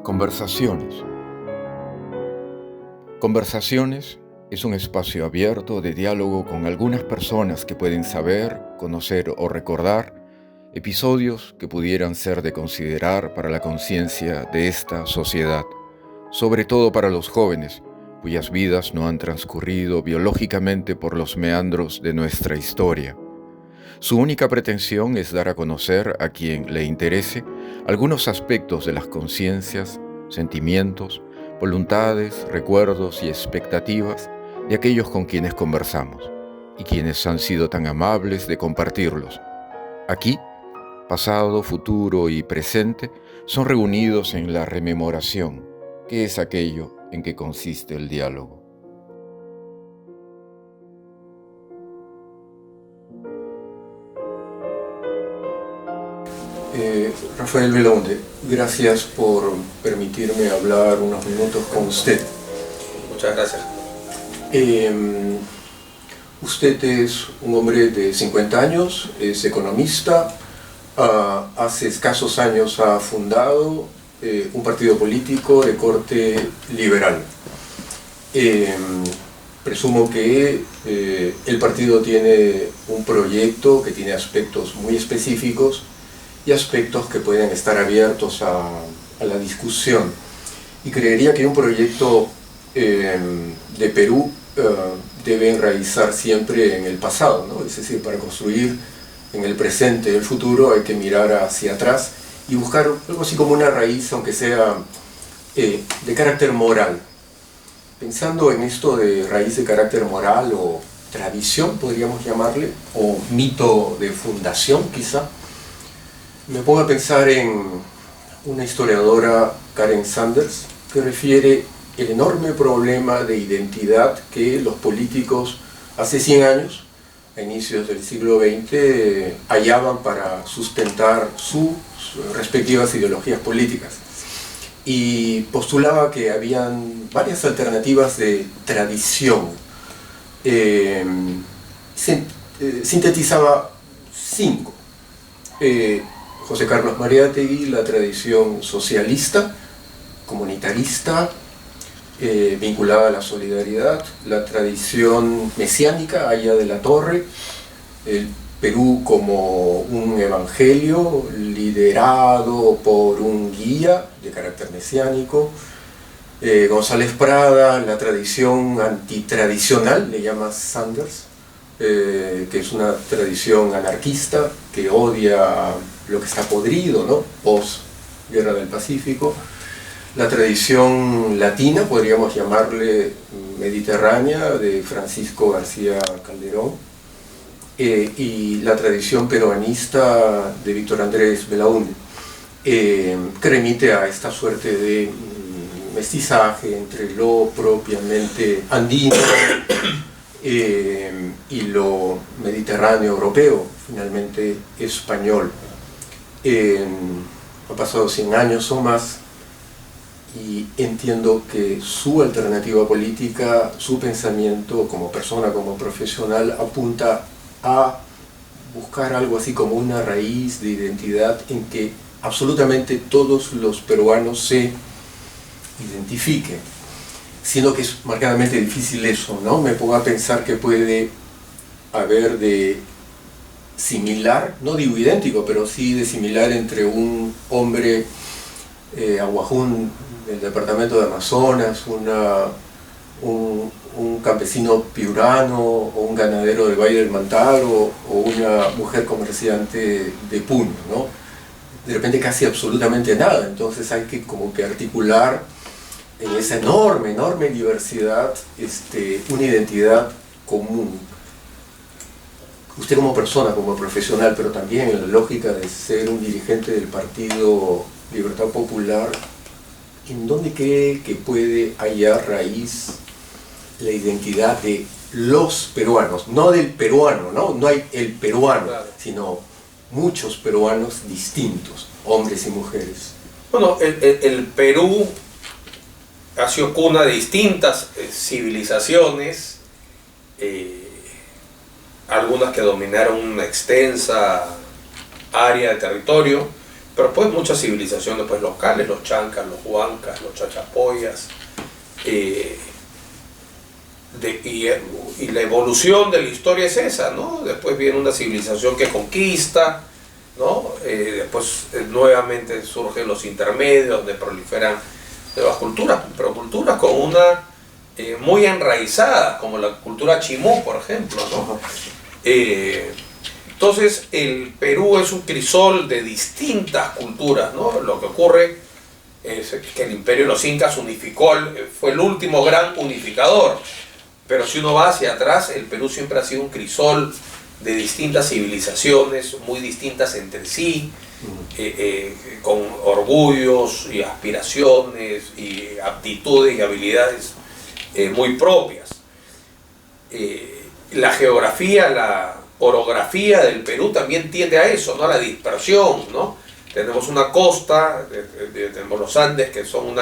Conversaciones. Conversaciones es un espacio abierto de diálogo con algunas personas que pueden saber, conocer o recordar episodios que pudieran ser de considerar para la conciencia de esta sociedad, sobre todo para los jóvenes, cuyas vidas no han transcurrido biológicamente por los meandros de nuestra historia. Su única pretensión es dar a conocer a quien le interese algunos aspectos de las conciencias, sentimientos, voluntades, recuerdos y expectativas de aquellos con quienes conversamos y quienes han sido tan amables de compartirlos. Aquí, pasado, futuro y presente son reunidos en la rememoración, que es aquello en que consiste el diálogo. Rafael Belaunde, gracias por permitirme hablar unos minutos con usted. Muchas gracias. Usted es un hombre de 50 años, es economista, hace escasos años ha fundado un partido político de corte liberal. Presumo que el partido tiene un proyecto que tiene aspectos muy específicos y aspectos que pueden estar abiertos a la discusión. Y creería que un proyecto de Perú debe enraizar siempre en el pasado, ¿no? Es decir, para construir en el presente el futuro hay que mirar hacia atrás y buscar algo así como una raíz, aunque sea de carácter moral. Pensando en esto de raíz de carácter moral o tradición, podríamos llamarle, o mito de fundación quizá, me pongo a pensar en una historiadora, Karen Sanders, que refiere el enorme problema de identidad que los políticos hace 100 años, a inicios del siglo XX, hallaban para sustentar sus respectivas ideologías políticas. Y postulaba que habían varias alternativas de tradición. Sintetizaba 5. José Carlos Mariátegui, la tradición socialista, comunitarista, vinculada a la solidaridad, la tradición mesiánica, Aya de la Torre, el Perú como un evangelio liderado por un guía de carácter mesiánico, González Prada, la tradición antitradicional, le llama Sanders, que es una tradición anarquista que odia lo que está podrido, ¿no? Post-Guerra del Pacífico. La tradición latina, podríamos llamarle mediterránea, de Francisco García Calderón, y la tradición peruanista de Víctor Andrés Belaunde, que remite a esta suerte de mestizaje entre lo propiamente andino y lo mediterráneo europeo, finalmente español. Han pasado 100 años o más y entiendo que su alternativa política, su pensamiento como persona, como profesional, apunta a buscar algo así como una raíz de identidad en que absolutamente todos los peruanos se identifiquen, sino que es marcadamente difícil eso, ¿no? Me pongo a pensar que puede haber de similar, no digo idéntico, pero sí de similar entre un hombre aguajún del departamento de Amazonas, un campesino piurano o un ganadero del Valle del Mantaro o una mujer comerciante de Puno, ¿no? De repente casi absolutamente nada, entonces hay que como que articular en esa enorme diversidad una identidad común. Usted como persona, como profesional, pero también en la lógica de ser un dirigente del Partido Libertad Popular, ¿en dónde cree que puede hallar raíz la identidad de los peruanos? No del peruano, ¿no? No hay el peruano, claro, sino muchos peruanos distintos, hombres y mujeres. Bueno, el Perú ha sido cuna de distintas civilizaciones, algunas que dominaron una extensa área de territorio, pero pues muchas civilizaciones pues locales, los chancas, los huancas, los chachapoyas, y la evolución de la historia es esa, ¿no? Después viene una civilización que conquista, ¿no? Después nuevamente surgen los intermedios, donde proliferan nuevas culturas, pero culturas con una muy enraizadas, como la cultura chimú, por ejemplo, ¿no? Entonces el Perú es un crisol de distintas culturas, ¿no? Lo que ocurre es que el imperio de los incas unificó, fue el último gran unificador, pero si uno va hacia atrás, el Perú siempre ha sido un crisol de distintas civilizaciones, muy distintas entre sí, con orgullos y aspiraciones y aptitudes y habilidades muy propias. La geografía, la orografía del Perú también tiende a eso, ¿no? A la dispersión, ¿no? Tenemos una costa, tenemos los Andes, que son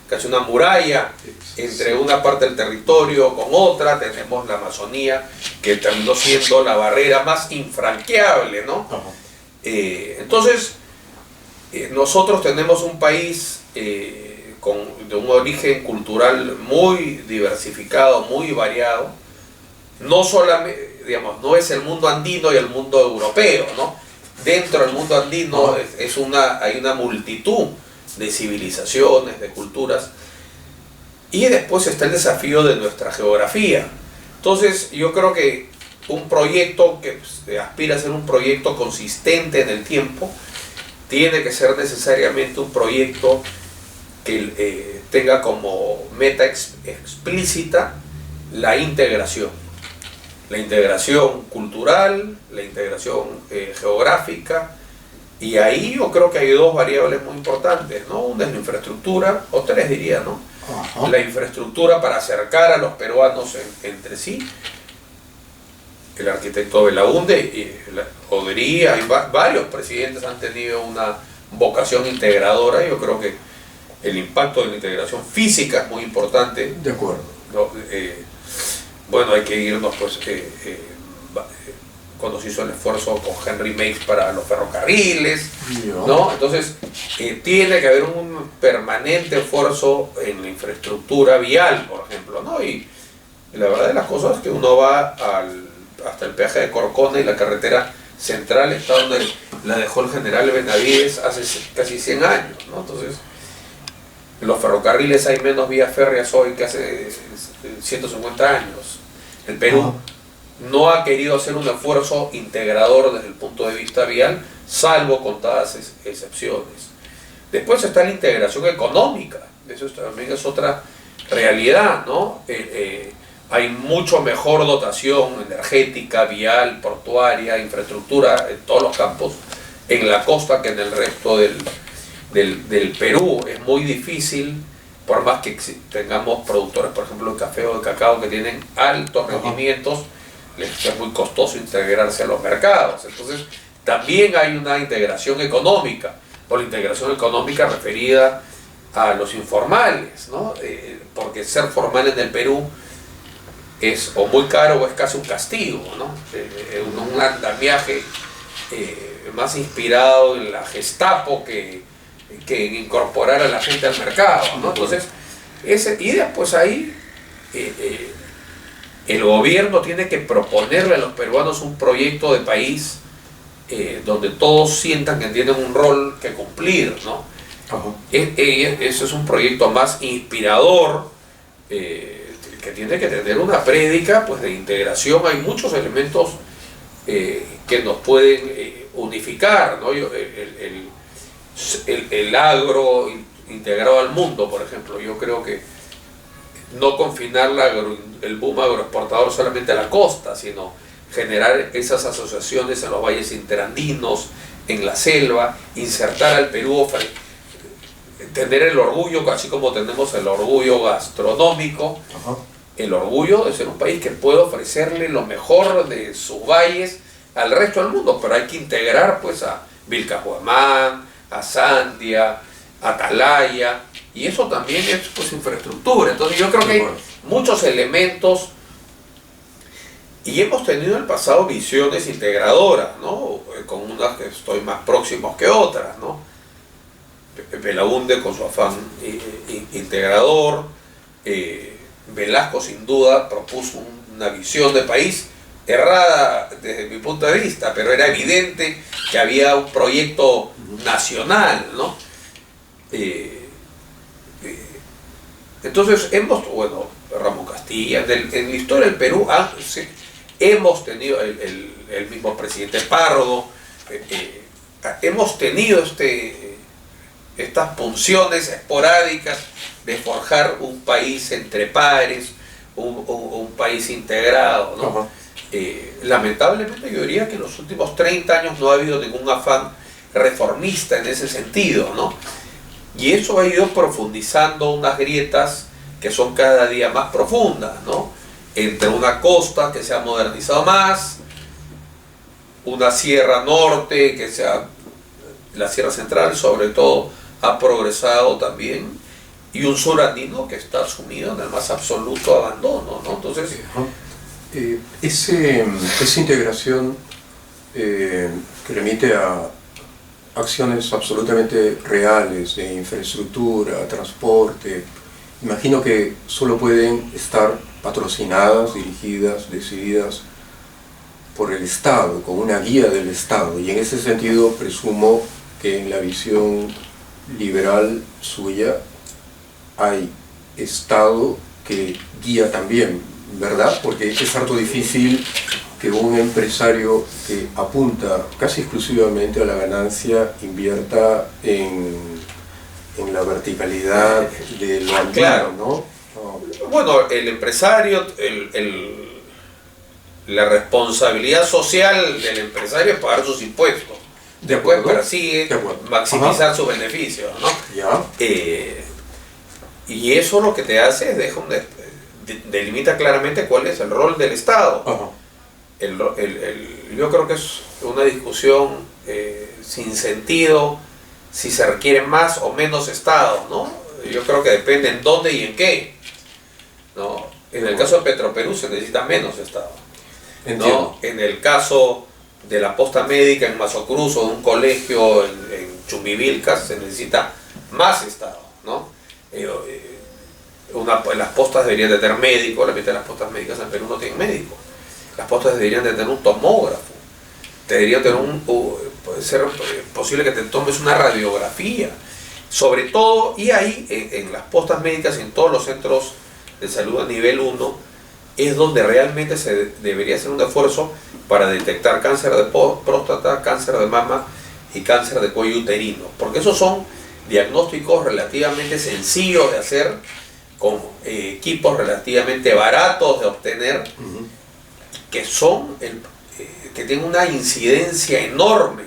casi una muralla entre una parte del territorio con otra, tenemos la Amazonía, que terminó siendo la barrera más infranqueable, ¿no? Entonces, nosotros tenemos un país de un origen cultural muy diversificado, muy variado, no solamente, digamos, no es el mundo andino y el mundo europeo, ¿no? Dentro del mundo andino hay una multitud de civilizaciones, de culturas, y después está el desafío de nuestra geografía. Entonces yo creo que un proyecto que aspira a ser un proyecto consistente en el tiempo tiene que ser necesariamente un proyecto que tenga como meta explícita la integración cultural, la integración geográfica, y ahí yo creo que hay dos variables muy importantes, ¿no? Una es la infraestructura, o tres diría, ¿no? La infraestructura para acercar a los peruanos entre sí. El arquitecto Belaúnde y Odería, varios presidentes han tenido una vocación integradora. Yo creo que el impacto de la integración física es muy importante. De acuerdo. Bueno, hay que irnos, pues, cuando se hizo el esfuerzo con Henry Meigs para los ferrocarriles, ¿no? Entonces, tiene que haber un permanente esfuerzo en la infraestructura vial, por ejemplo, ¿no? Y la verdad de las cosas es que uno va hasta el peaje de Corcona, y la carretera central está donde la dejó el general Benavides hace casi 100 años, ¿no? Entonces, en los ferrocarriles hay menos vías férreas hoy que hace 150 años. El Perú no ha querido hacer un esfuerzo integrador desde el punto de vista vial, salvo contadas excepciones. Después está la integración económica, eso también es otra realidad, ¿no? Hay mucho mejor dotación energética, vial, portuaria, infraestructura en todos los campos en la costa que en el resto del Perú. Es muy difícil, por más que tengamos productores, por ejemplo, de café o de cacao, que tienen altos rendimientos, les es muy costoso integrarse a los mercados. Entonces, también hay una integración económica, o la integración económica referida a los informales, ¿no? Porque ser formal en el Perú es o muy caro o es casi un castigo, ¿no? Un andamiaje más inspirado en la Gestapo que en incorporar a la gente al mercado, ¿no? Entonces, y después ahí el gobierno tiene que proponerle a los peruanos un proyecto de país donde todos sientan que tienen un rol que cumplir, ¿no? Eso es un proyecto más inspirador, que tiene que tener una prédica, pues, de integración. Hay muchos elementos que nos pueden unificar, ¿no? El agro integrado al mundo, por ejemplo. Yo creo que no confinar el boom agroexportador solamente a la costa, sino generar esas asociaciones en los valles interandinos, en la selva, insertar al Perú, tener el orgullo, así como tenemos el orgullo gastronómico, el orgullo de ser un país que puede ofrecerle lo mejor de sus valles al resto del mundo, pero hay que integrar, pues, a Vilcabamba, a Sandia, a Atalaya, y eso también es, pues, infraestructura. Entonces yo creo que hay muchos elementos, y hemos tenido en el pasado visiones integradoras, ¿no? Con unas que estoy más próximos que otras, ¿no? Belaúnde con su afán integrador, Velasco sin duda propuso una visión de país errada desde mi punto de vista, pero era evidente que había un proyecto nacional, ¿no? Entonces Ramón Castilla, en la historia del Perú hemos tenido el mismo presidente Pardo, hemos tenido estas punciones esporádicas de forjar un país entre pares, un país integrado, ¿no? Lamentablemente yo diría que en los últimos 30 años no ha habido ningún afán reformista en ese sentido, ¿no? Y eso ha ido profundizando unas grietas que son cada día más profundas, ¿no? Entre una costa que se ha modernizado más, una sierra norte la sierra central sobre todo ha progresado también, y un sur andino que está sumido en el más absoluto abandono, ¿no? Entonces, esa integración que remite a acciones absolutamente reales de infraestructura, transporte, imagino que solo pueden estar patrocinadas, dirigidas, decididas por el Estado, con una guía del Estado, y en ese sentido presumo que en la visión liberal suya hay Estado que guía también, ¿verdad? Porque es harto difícil que un empresario que apunta casi exclusivamente a la ganancia invierta en la verticalidad de lo andino, claro, ¿no? Bueno, el empresario, la responsabilidad social del empresario es pagar sus impuestos. Después persigue maximizar sus beneficios, ¿no? Ya. Y eso lo que te hace es delimita claramente cuál es el rol del Estado. Yo creo que es una discusión sin sentido si se requiere más o menos Estado, ¿no? Yo creo que depende en dónde y en qué, ¿no? En el caso de Petroperú se necesita menos Estado, ¿no? En el caso de la posta médica en Mazocruz o de un colegio en Chumbivilcas se necesita más Estado, ¿no? Las postas deberían de tener médico, la mitad de las postas médicas en Perú no tienen médico. Las postas deberían de tener un tomógrafo, deberían tener puede ser posible que te tomes una radiografía, sobre todo, y ahí en las postas médicas y en todos los centros de salud a nivel 1 es donde realmente se debería hacer un esfuerzo para detectar cáncer de próstata, cáncer de mama y cáncer de cuello uterino, porque esos son diagnósticos relativamente sencillos de hacer, con equipos relativamente baratos de obtener, que tienen una incidencia enorme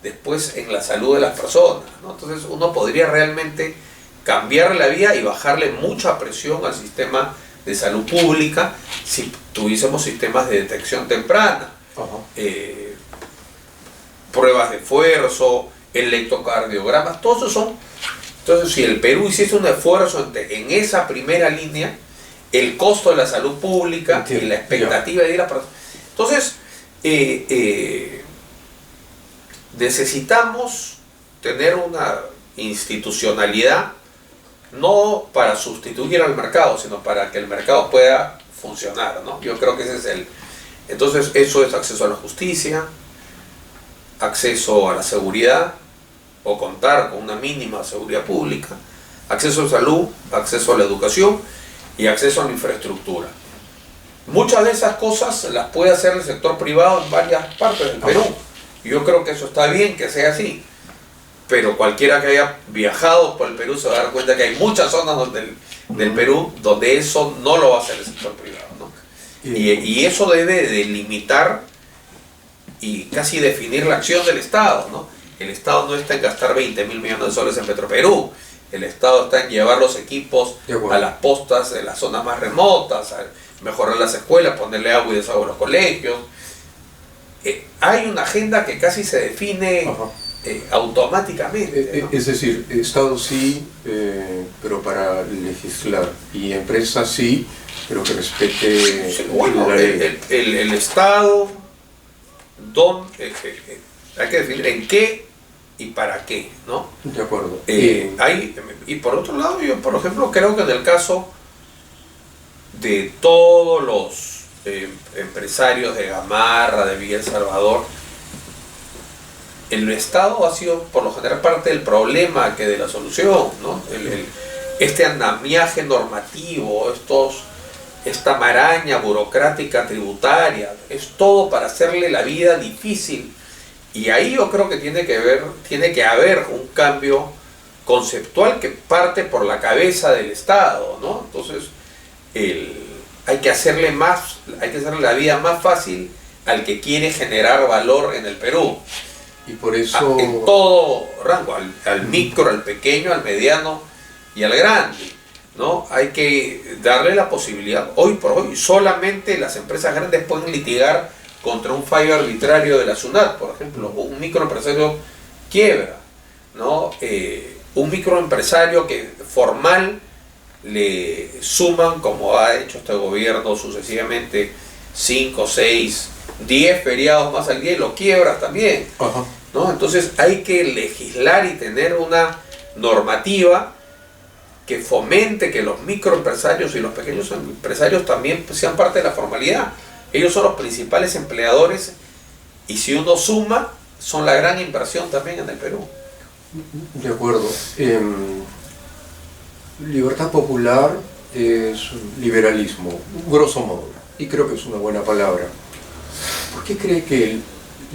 después en la salud de las personas, ¿no? Entonces uno podría realmente cambiar la vía y bajarle mucha presión al sistema de salud pública si tuviésemos sistemas de detección temprana, pruebas de esfuerzo, electrocardiogramas, todos esos son. Entonces, si el Perú hiciese un esfuerzo en esa primera línea, el costo de la salud pública y la expectativa de ir a... Entonces, necesitamos tener una institucionalidad no para sustituir al mercado, sino para que el mercado pueda funcionar, ¿no? Yo creo que ese es Entonces, eso es acceso a la justicia, acceso a la seguridad, o contar con una mínima seguridad pública, acceso a salud, acceso a la educación y acceso a la infraestructura. Muchas de esas cosas las puede hacer el sector privado en varias partes del Perú. Yo creo que eso está bien que sea así, pero cualquiera que haya viajado por el Perú se va a dar cuenta que hay muchas zonas del Perú donde eso no lo va a hacer el sector privado, ¿no? Y eso debe delimitar y casi definir la acción del Estado, ¿no? El Estado no está en gastar 20.000 millones de soles en Petroperú. El Estado está en llevar los equipos a las postas de las zonas más remotas, a mejorar las escuelas, ponerle agua y desagüe a los colegios. Hay una agenda que casi se define automáticamente, ¿no? Es decir, Estado sí, pero para legislar, y empresa sí, pero que respete la ley. El Estado, hay que definir en qué y para qué, ¿no? De acuerdo. Y por otro lado, yo por ejemplo creo que en el caso de todos los empresarios de Gamarra, de Villa El Salvador, el Estado ha sido por lo general parte del problema que de la solución, ¿no? Este andamiaje normativo, esta maraña burocrática tributaria, es todo para hacerle la vida difícil. Y ahí yo creo que tiene que haber un cambio conceptual que parte por la cabeza del Estado, ¿no? Entonces, hay que hacerle la vida más fácil al que quiere generar valor en el Perú. Y por eso... En todo rango, al micro, al pequeño, al mediano y al grande, ¿no? Hay que darle la posibilidad. Hoy por hoy solamente las empresas grandes pueden litigar contra un fallo arbitrario de la SUNAT, por ejemplo. Un microempresario quiebra, ¿no? Un microempresario que formal le suman, como ha hecho este gobierno sucesivamente, 5, 6, 10 feriados más al día y lo quiebra también, ¿no? Entonces hay que legislar y tener una normativa que fomente que los microempresarios y los pequeños empresarios también sean parte de la formalidad. Ellos son los principales empleadores y si uno suma, son la gran inversión también en el Perú. De acuerdo. Libertad popular es liberalismo, grosso modo, y creo que es una buena palabra. ¿Por qué cree que el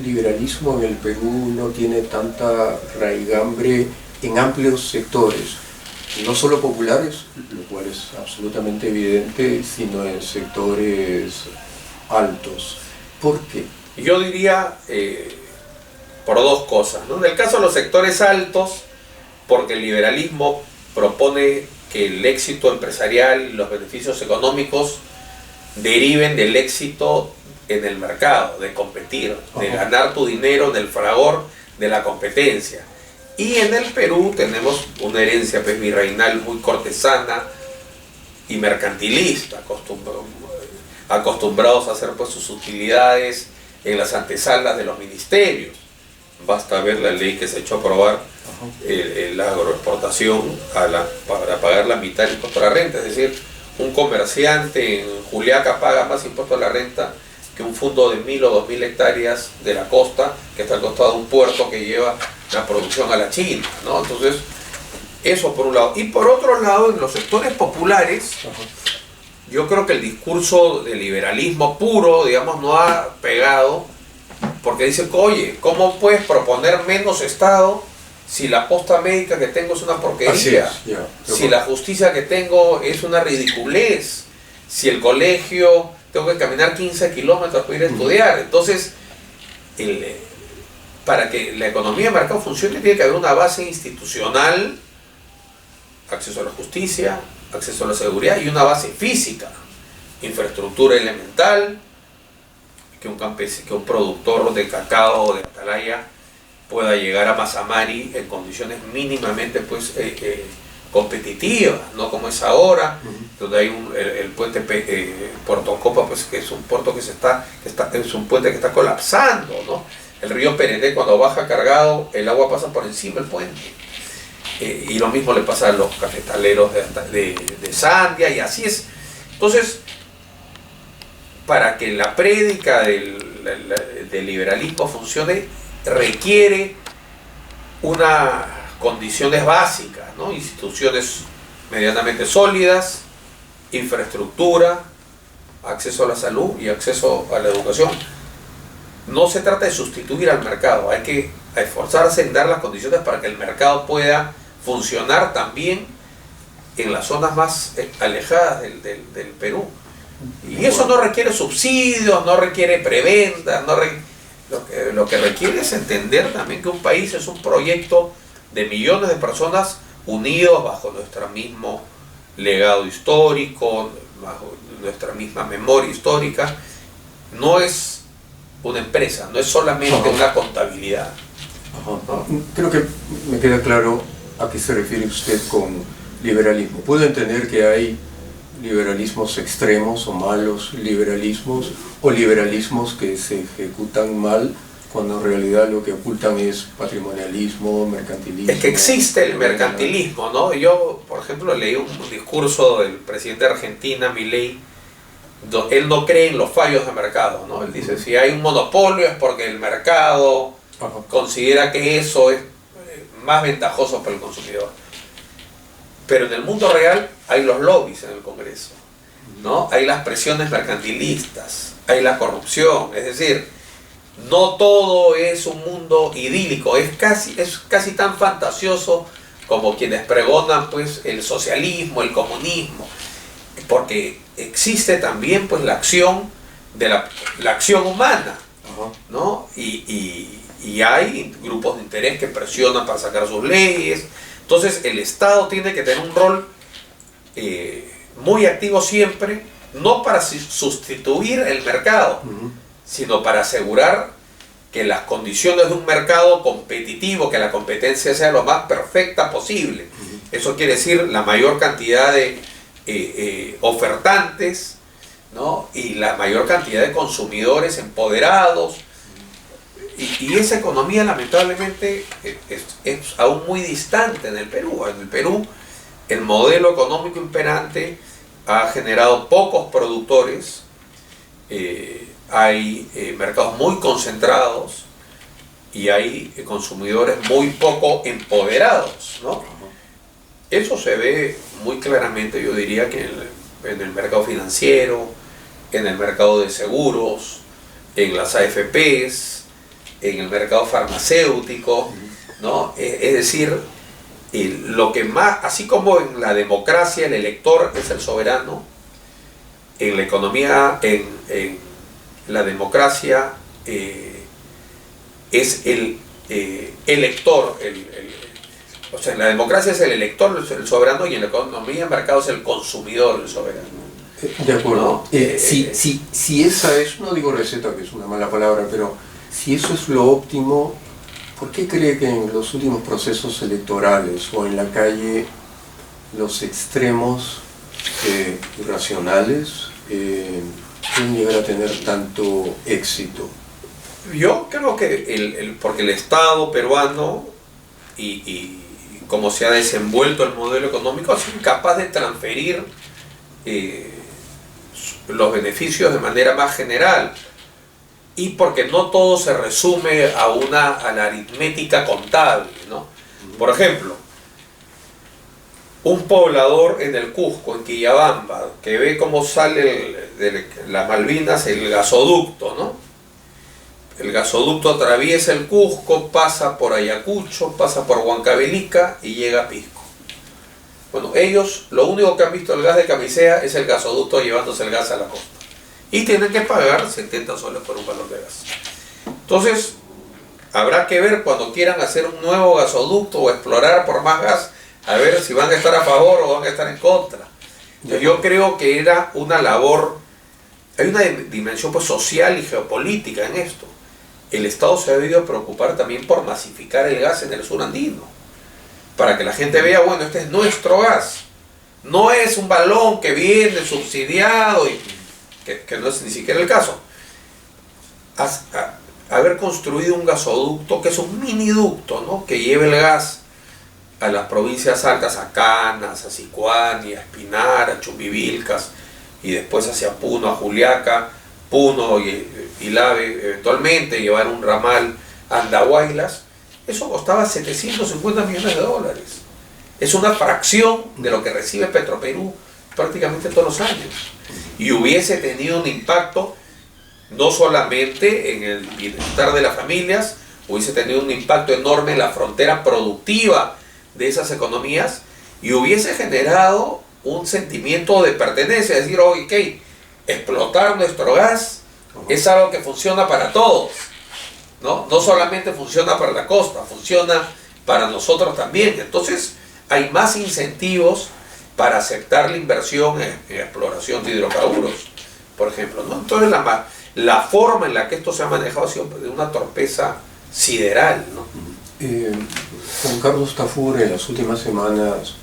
liberalismo en el Perú no tiene tanta raigambre en amplios sectores? No solo populares, lo cual es absolutamente evidente, sino en sectores altos. ¿Por qué? Yo diría por dos cosas, ¿no? En el caso de los sectores altos, porque el liberalismo propone que el éxito empresarial y los beneficios económicos deriven del éxito en el mercado, de competir, de ganar tu dinero del fragor de la competencia. Y en el Perú tenemos una herencia pues, virreinal muy cortesana y mercantilista, acostumbrados a hacer pues, sus utilidades en las antesalas de los ministerios. Basta ver la ley que se echó a aprobar, la agroexportación para pagar la mitad del impuesto a la renta. Es decir, un comerciante en Juliaca paga más impuesto a la renta que un fondo de 1000 o 2000 hectáreas de la costa, que está al costado de un puerto que lleva la producción a la China, ¿no? Entonces, eso por un lado. Y por otro lado, en los sectores populares, yo creo que el discurso de liberalismo puro, digamos, no ha pegado, porque dicen, oye, ¿cómo puedes proponer menos Estado si la posta médica que tengo es una porquería? Si la justicia que tengo es una ridiculez, si el colegio tengo que caminar 15 kilómetros para ir a estudiar. Entonces, para que la economía de mercado funcione tiene que haber una base institucional, acceso a la justicia, acceso a la seguridad y una base física, infraestructura elemental, que un productor de cacao o de atalaya pueda llegar a Mazamari en condiciones mínimamente pues, competitivas, no como es ahora, donde hay el puente Puerto Copa, pues, que es un puerto es un puente que está colapsando, ¿no? El río Perené cuando baja cargado, el agua pasa por encima del puente. Y lo mismo le pasa a los cafetaleros de Sandia, y así es. Entonces, para que la prédica del liberalismo funcione, requiere unas condiciones básicas, ¿no? Instituciones medianamente sólidas, infraestructura, acceso a la salud y acceso a la educación. No se trata de sustituir al mercado, hay que esforzarse en dar las condiciones para que el mercado pueda funcionar también en las zonas más alejadas del Perú. Y eso no requiere subsidios, no requiere preventas, lo que requiere es entender también que un país es un proyecto de millones de personas unidos bajo nuestro mismo legado histórico, bajo nuestra misma memoria histórica. No es una empresa, no es solamente una contabilidad. Creo que me queda claro a qué se refiere usted con liberalismo. Puedo entender que hay liberalismos extremos o malos liberalismos, o liberalismos que se ejecutan mal cuando en realidad lo que ocultan es patrimonialismo, mercantilismo. Es que existe el mercantilismo, ¿no? Yo, por ejemplo, leí un discurso del presidente de Argentina, Milei. Él no cree en los fallos de mercado, ¿no? Él dice, si hay un monopolio es porque el mercado considera que eso es más ventajoso para el consumidor. Pero en el mundo real hay los lobbies en el Congreso, ¿no? Hay las presiones mercantilistas, hay la corrupción, es decir, no todo es un mundo idílico, es casi tan fantasioso como quienes pregonan pues el socialismo, el comunismo, porque existe también pues la acción de la acción humana, ¿no? Y hay grupos de interés que presionan para sacar sus leyes. Entonces el Estado tiene que tener un rol muy activo siempre, no para sustituir el mercado, sino para asegurar que las condiciones de un mercado competitivo, que la competencia sea lo más perfecta posible. Eso quiere decir la mayor cantidad de ofertantes, ¿no? Y la mayor cantidad de consumidores empoderados. Y esa economía lamentablemente es aún muy distante en el Perú. En el Perú el modelo económico imperante ha generado pocos productores, hay mercados muy concentrados y hay consumidores muy poco empoderados, ¿no? Eso se ve muy claramente, yo diría que en el mercado financiero, en el mercado de seguros, en las AFPs, en el mercado farmacéutico, ¿no? Es decir, lo que más, así como en la democracia el elector es el soberano, en la economía, en la democracia es el elector, o sea, en la democracia es el elector el soberano, y en la economía el mercado es el consumidor el soberano. De acuerdo. ¿No? Si esa es, no digo receta, que es una mala palabra, pero si eso es lo óptimo, ¿por qué cree que en los últimos procesos electorales o en la calle los extremos irracionales pueden llegar a tener tanto éxito? Yo creo que porque el Estado peruano y cómo se ha desenvuelto el modelo económico ha sido capaz de transferir los beneficios de manera más general, y porque no todo se resume a la aritmética contable, ¿no? Por ejemplo, un poblador en el Cusco, en Quillabamba, que ve cómo sale de las Malvinas el gasoducto, ¿no? El gasoducto atraviesa el Cusco, pasa por Ayacucho, pasa por Huancavelica y llega a Pisco. Bueno, ellos lo único que han visto el gas de Camisea es el gasoducto llevándose el gas a la costa. Y tienen que pagar 70 soles por un galón de gas. Entonces, habrá que ver cuando quieran hacer un nuevo gasoducto o explorar por más gas, a ver si van a estar a favor o van a estar en contra. Yo creo que era una labor, hay una dimensión pues social y geopolítica en esto. El Estado se ha debido preocupar también por masificar el gas en el sur andino, para que la gente vea, bueno, este es nuestro gas, no es un balón que viene subsidiado y que no es ni siquiera el caso. Haber construido un gasoducto que es un miniducto, ¿no? Que lleve el gas a las provincias altas, a Canas, a Sicuani, a Espinar, a Chumbivilcas, y después hacia Puno, a Juliaca, Puno y Lave, eventualmente llevar un ramal a Andahuaylas. Eso costaba 750 millones de dólares. Es una fracción de lo que recibe Petroperú prácticamente todos los años. Y hubiese tenido un impacto no solamente en el bienestar de las familias, hubiese tenido un impacto enorme en la frontera productiva de esas economías, y hubiese generado un sentimiento de pertenencia, es decir, ok, explotar nuestro gas es algo que funciona para todos, ¿no? No solamente funciona para la costa, funciona para nosotros también. Entonces hay más incentivos para aceptar la inversión en exploración de hidrocarburos, por ejemplo, ¿no? Entonces la forma en la que esto se ha manejado ha sido de una torpeza sideral, ¿no? Juan Carlos Tafur en las últimas semanas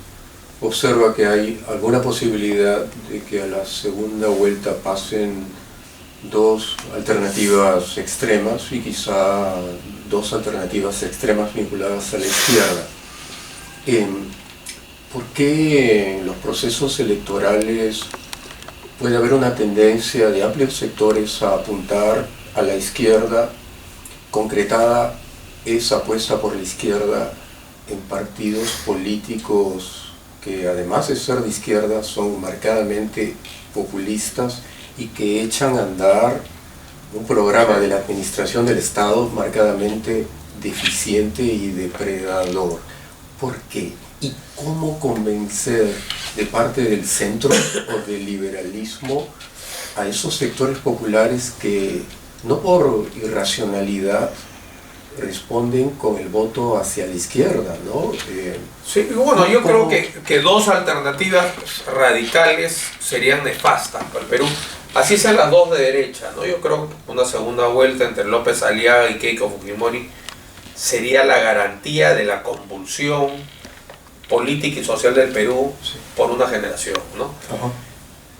observa que hay alguna posibilidad de que a la segunda vuelta pasen dos alternativas extremas y quizá dos alternativas extremas vinculadas a la izquierda. ¿Por qué en los procesos electorales puede haber una tendencia de amplios sectores a apuntar a la izquierda, concretada esa apuesta por la izquierda en partidos políticos que además de ser de izquierda son marcadamente populistas y que echan a andar un programa de la administración del Estado marcadamente deficiente y depredador? ¿Por qué? ¿Y cómo convencer de parte del centro o del liberalismo a esos sectores populares que no por irracionalidad responden con el voto hacia la izquierda, ¿no? Sí, bueno, yo creo que dos alternativas radicales serían nefastas para el Perú. Así sean las dos de derecha, ¿no? Yo creo que una segunda vuelta entre López Aliaga y Keiko Fujimori sería la garantía de la convulsión política y social del Perú por una generación, ¿no? Ajá.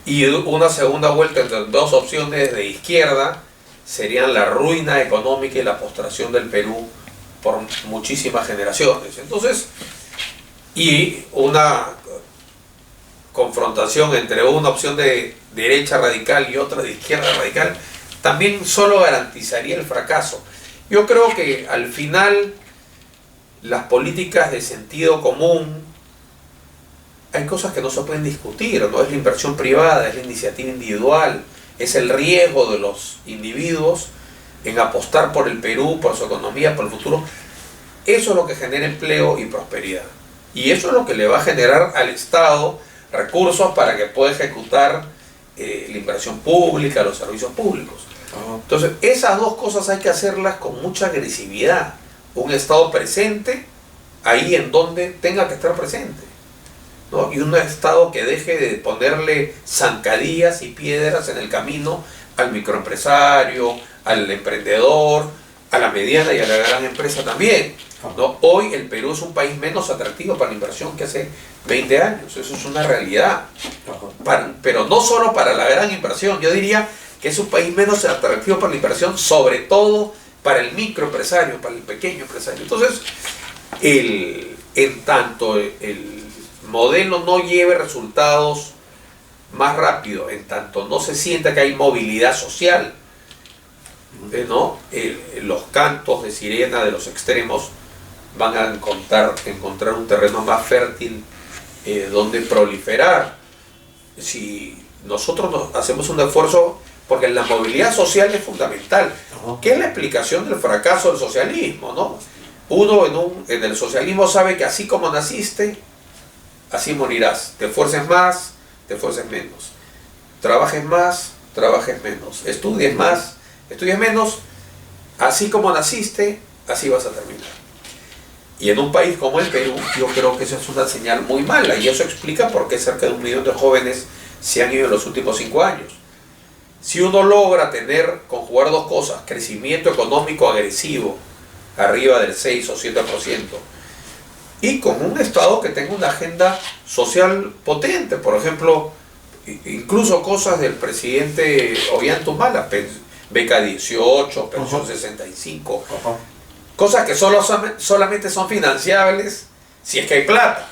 Y una segunda vuelta entre dos opciones de izquierda serían la ruina económica y la postración del Perú por muchísimas generaciones. Entonces, y una confrontación entre una opción de derecha radical y otra de izquierda radical también solo garantizaría el fracaso. Yo creo que al final las políticas de sentido común, hay cosas que no se pueden discutir, ¿no? Es la inversión privada, es la iniciativa individual, es el riesgo de los individuos en apostar por el Perú, por su economía, por el futuro. Eso es lo que genera empleo y prosperidad. Y eso es lo que le va a generar al Estado recursos para que pueda ejecutar la inversión pública, los servicios públicos. Entonces, esas dos cosas hay que hacerlas con mucha agresividad. Un Estado presente ahí en donde tenga que estar presente, ¿no? Y un Estado que deje de ponerle zancadillas y piedras en el camino al microempresario, al emprendedor, a la mediana y a la gran empresa también, ¿no? Hoy el Perú es un país menos atractivo para la inversión que hace 20 años, eso es una realidad. Pero no solo para la gran inversión, yo diría que es un país menos atractivo para la inversión, sobre todo para el microempresario, para el pequeño empresario. Entonces, en tanto el modelo no lleve resultados más rápido, en tanto no se sienta que hay movilidad social, ¿no? Los cantos de sirena de los extremos van a encontrar un terreno más fértil donde proliferar. Si nosotros hacemos un esfuerzo, porque la movilidad social es fundamental, que es la explicación del fracaso del socialismo, ¿no? Uno en el socialismo sabe que así como naciste, así morirás. Te esfuerces más, te esfuerces menos. Trabajes más, trabajes menos. Estudies más, estudies menos. Así como naciste, así vas a terminar. Y en un país como el Perú, yo creo que eso es una señal muy mala. Y eso explica por qué cerca de 1 millón de jóvenes se han ido en los últimos 5 años. Si uno logra conjugar dos cosas, crecimiento económico agresivo, arriba del 6 o 7%, y con un Estado que tenga una agenda social potente, por ejemplo, incluso cosas del presidente Ollanta, beca 18, pensión 65, cosas que solamente son financiables si es que hay plata.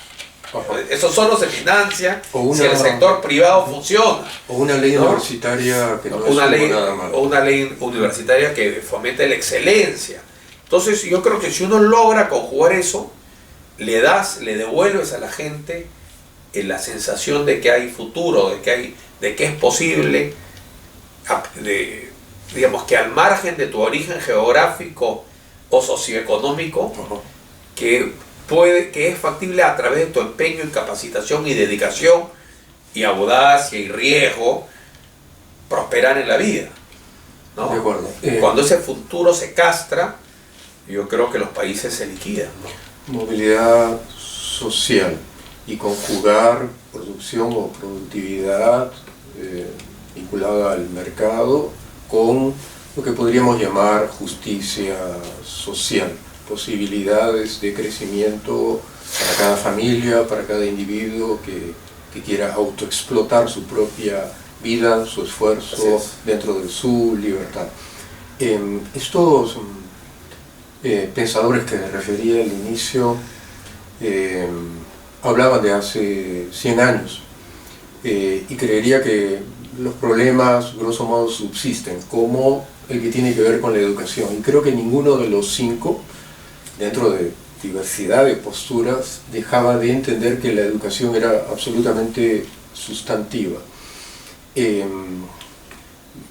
Eso solo se financia si el sector privado funciona. O una ley universitaria que no es nada malo. O una ley universitaria que fomente la excelencia. Entonces yo creo que si uno logra conjugar eso, le devuelves a la gente la sensación de que hay futuro, de que es posible, digamos que al margen de tu origen geográfico o socioeconómico, que es factible a través de tu empeño y capacitación y dedicación y audacia y riesgo prosperar en la vida, ¿no? De acuerdo. Cuando ese futuro se castra, yo creo que los países se liquidan, ¿no? Movilidad social y conjugar producción o productividad vinculada al mercado con lo que podríamos llamar justicia social. Posibilidades de crecimiento para cada familia, para cada individuo que quiera autoexplotar su propia vida, su esfuerzo, dentro de su libertad. Estos pensadores que refería al inicio hablaban de hace 100 años y creería que los problemas grosso modo subsisten, como el que tiene que ver con la educación, y creo que ninguno de los 5, dentro de diversidad de posturas, dejaba de entender que la educación era absolutamente sustantiva.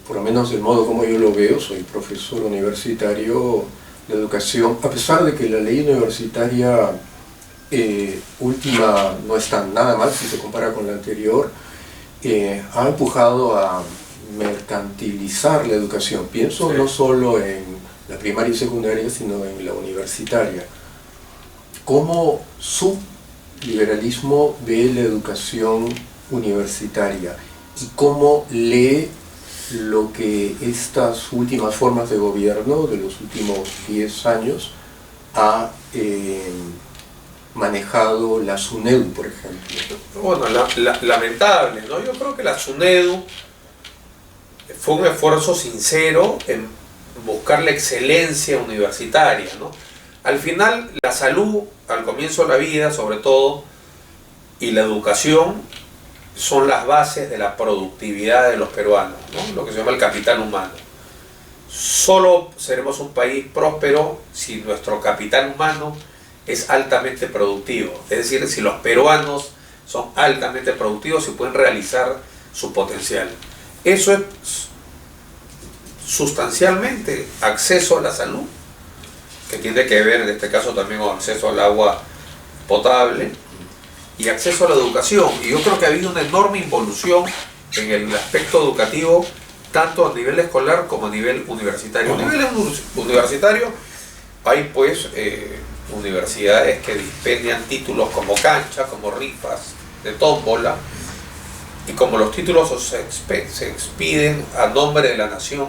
Por lo menos del modo como yo lo veo, soy profesor universitario, la educación, a pesar de que la ley universitaria última no está nada mal si se compara con la anterior, ha empujado a mercantilizar la educación. Pienso no solo en la primaria y secundaria, sino en la universitaria. ¿Cómo su liberalismo ve la educación universitaria y cómo lee lo que estas últimas formas de gobierno de los últimos 10 años ha manejado la SUNEDU, por ejemplo? Bueno, lamentable, ¿no? Yo creo que la SUNEDU fue un esfuerzo sincero en buscar la excelencia universitaria, ¿no? Al final, la salud, al comienzo de la vida, sobre todo, y la educación son las bases de la productividad de los peruanos, ¿no? Lo que se llama el capital humano. Solo seremos un país próspero si nuestro capital humano es altamente productivo. Es decir, si los peruanos son altamente productivos y pueden realizar su potencial. Eso es sustancialmente acceso a la salud, que tiene que ver en este caso también con acceso al agua potable y acceso a la educación. Y yo creo que ha habido una enorme involución en el aspecto educativo, tanto a nivel escolar como a nivel universitario. A nivel universitario hay pues universidades que dispendian títulos como cancha, como rifas de tómbola, y como los títulos se expiden a nombre de la nación,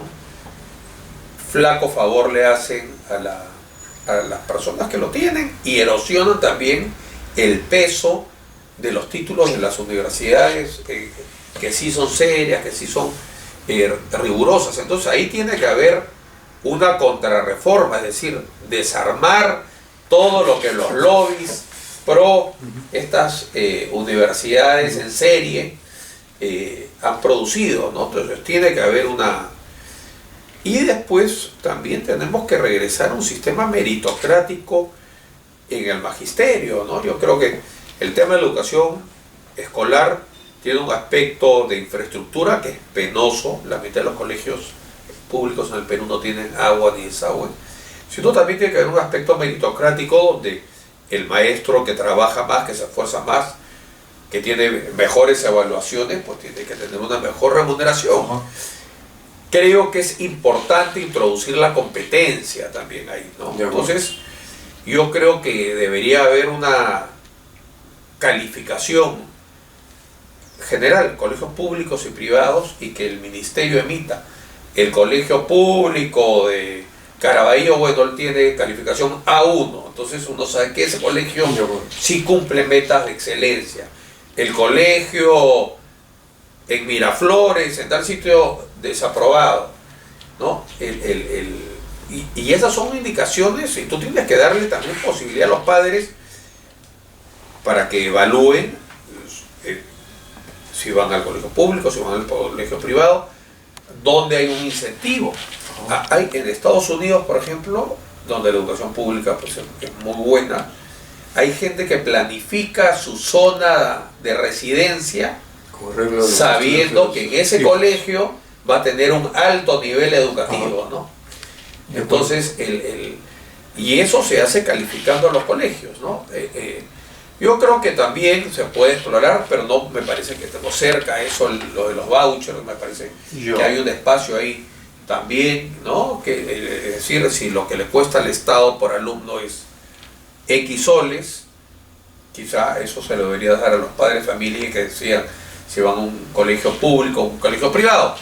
flaco favor le hacen a las personas que lo tienen y erosionan también el peso de los títulos de las universidades que sí son serias, que sí son rigurosas. Entonces ahí tiene que haber una contrarreforma, es decir, desarmar todo lo que los lobbies pro estas universidades en serie han producido, ¿no? Entonces tiene que haber una... Y después también tenemos que regresar a un sistema meritocrático en el magisterio, ¿no? Yo creo que el tema de la educación escolar tiene un aspecto de infraestructura que es penoso. La mitad de los colegios públicos en el Perú no tienen agua ni desagüe. Sino también tiene que haber un aspecto meritocrático donde el maestro que trabaja más, que se esfuerza más, que tiene mejores evaluaciones, pues tiene que tener una mejor remuneración. Creo que es importante introducir la competencia también ahí, ¿no? Entonces, yo creo que debería haber una calificación general, colegios públicos y privados, y que el ministerio emita. El colegio público de Caraballo, bueno, él tiene calificación A1, entonces uno sabe que ese colegio sí cumple metas de excelencia. El colegio en Miraflores, en tal sitio, desaprobado, ¿no? Y esas son indicaciones, y tú tienes que darle también posibilidad a los padres para que evalúen si van al colegio público, si van al colegio privado, donde hay un incentivo. Hay en Estados Unidos, por ejemplo, donde la educación pública pues, es muy buena, hay gente que planifica su zona de residencia sabiendo que en ese colegio va a tener un alto nivel educativo, ¿no? Entonces, y eso se hace calificando a los colegios, ¿no? Yo creo que también se puede explorar, pero no me parece que tengo cerca eso, lo de los vouchers, me parece que hay un espacio ahí también, ¿no? Que, es decir, si lo que le cuesta al Estado por alumno es X soles, quizá eso se lo debería dar a los padres de familia que decían si van a un colegio público o un colegio privado.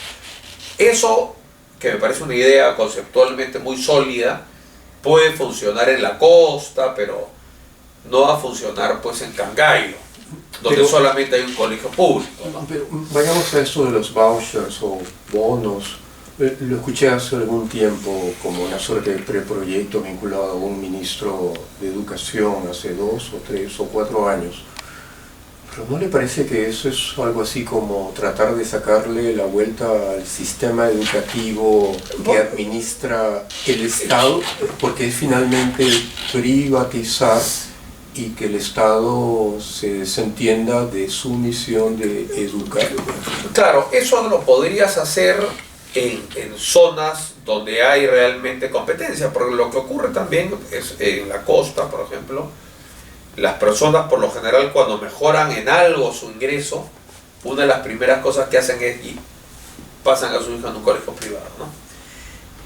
Eso, que me parece una idea conceptualmente muy sólida, puede funcionar en la costa, pero no va a funcionar pues en Cangallo. donde solamente hay un colegio público, ¿no? Pero vayamos a esto de los vouchers o bonos. Lo escuché hace algún tiempo como una suerte de preproyecto vinculado a un ministro de Educación hace 2 o 3 o 4 años. ¿Pero no le parece que eso es algo así como tratar de sacarle la vuelta al sistema educativo que administra el Estado? Porque es finalmente privatizar y que el Estado se desentienda de su misión de educar. Claro, eso lo podrías hacer en zonas donde hay realmente competencia, porque lo que ocurre también es en la costa, por ejemplo, las personas por lo general cuando mejoran en algo su ingreso, una de las primeras cosas que hacen es y pasan a su hijo en un colegio privado, ¿no?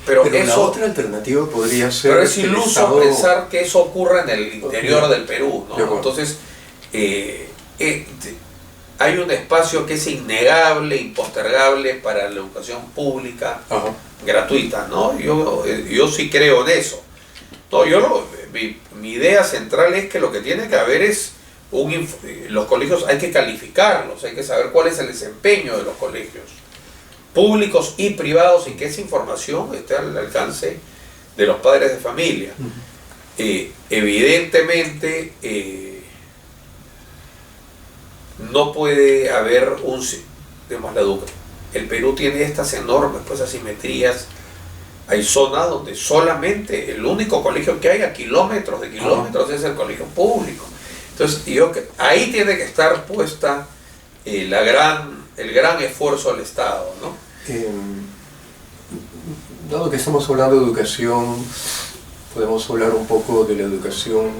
Pero eso, la otra alternativa podría ser... Pero es iluso Estado... pensar que eso ocurra en el interior del Perú, ¿no? Entonces, hay un espacio que es innegable, impostergable para la educación pública gratuita, ¿no? Yo sí creo en eso. No, mi idea central es que lo que tiene que haber es los colegios hay que calificarlos, hay que saber cuál es el desempeño de los colegios públicos y privados y que esa información esté al alcance de los padres de familia. Evidentemente no puede haber el Perú tiene estas enormes asimetrías. Hay zonas donde solamente el único colegio que hay a kilómetros de kilómetros es el colegio público. Entonces, ahí tiene que estar puesta el gran esfuerzo del Estado, ¿no? Dado que estamos hablando de educación, podemos hablar un poco de la educación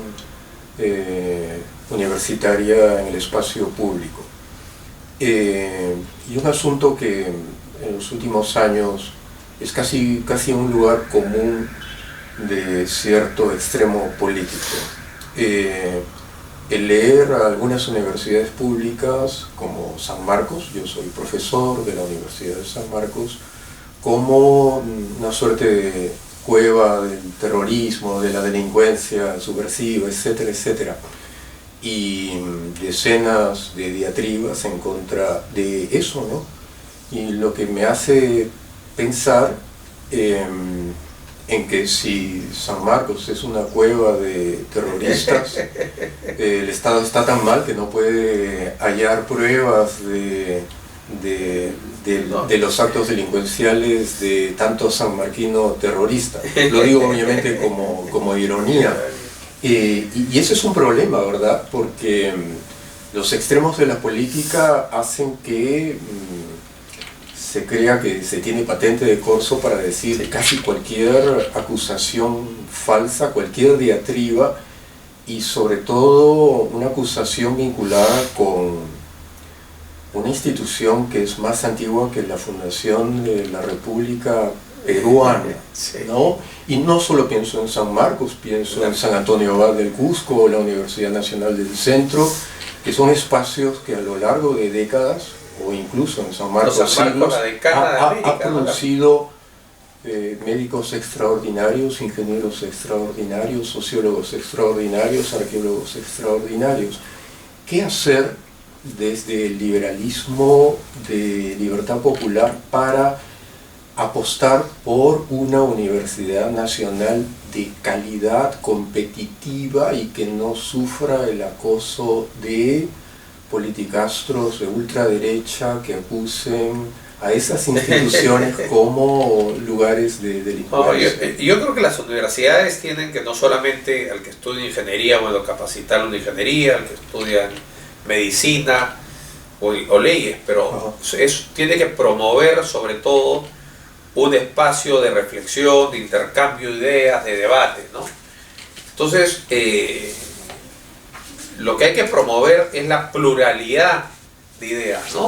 universitaria en el espacio público. Y un asunto que en los últimos años es casi un lugar común de cierto extremo político. El leer a algunas universidades públicas como San Marcos, yo soy profesor de la Universidad de San Marcos, como una suerte de cueva del terrorismo, de la delincuencia subversiva, etcétera, etcétera, y decenas de diatribas en contra de eso, ¿no? Y lo que me hace pensar en que si San Marcos es una cueva de terroristas, el Estado está tan mal que no puede hallar pruebas de los actos delincuenciales de tanto sanmarquino terrorista. Lo digo obviamente como ironía. Y eso es un problema, ¿verdad? Porque los extremos de la política hacen que se crea que se tiene patente de corso para decir casi cualquier acusación falsa, cualquier diatriba, y sobre todo una acusación vinculada con una institución que es más antigua que la fundación de la República Peruana, ¿no? Y no solo pienso en San Marcos, pienso en San Antonio Abad del Cusco, la Universidad Nacional del Centro, que son espacios que a lo largo de décadas, o incluso en San Marcos, siglos, ha producido médicos extraordinarios, ingenieros extraordinarios, sociólogos extraordinarios, arqueólogos extraordinarios. ¿Qué hacer desde el liberalismo de libertad popular para apostar por una universidad nacional de calidad, competitiva y que no sufra el acoso de politicastros de ultraderecha que acusen a esas instituciones como lugares de delincuencia? Yo creo que las universidades tienen que no solamente al que estudia ingeniería, bueno, capacitarlo en ingeniería, al que estudia medicina o leyes, pero tiene que promover sobre todo un espacio de reflexión, de intercambio de ideas, de debate, ¿no? Entonces, lo que hay que promover es la pluralidad de ideas, ¿no?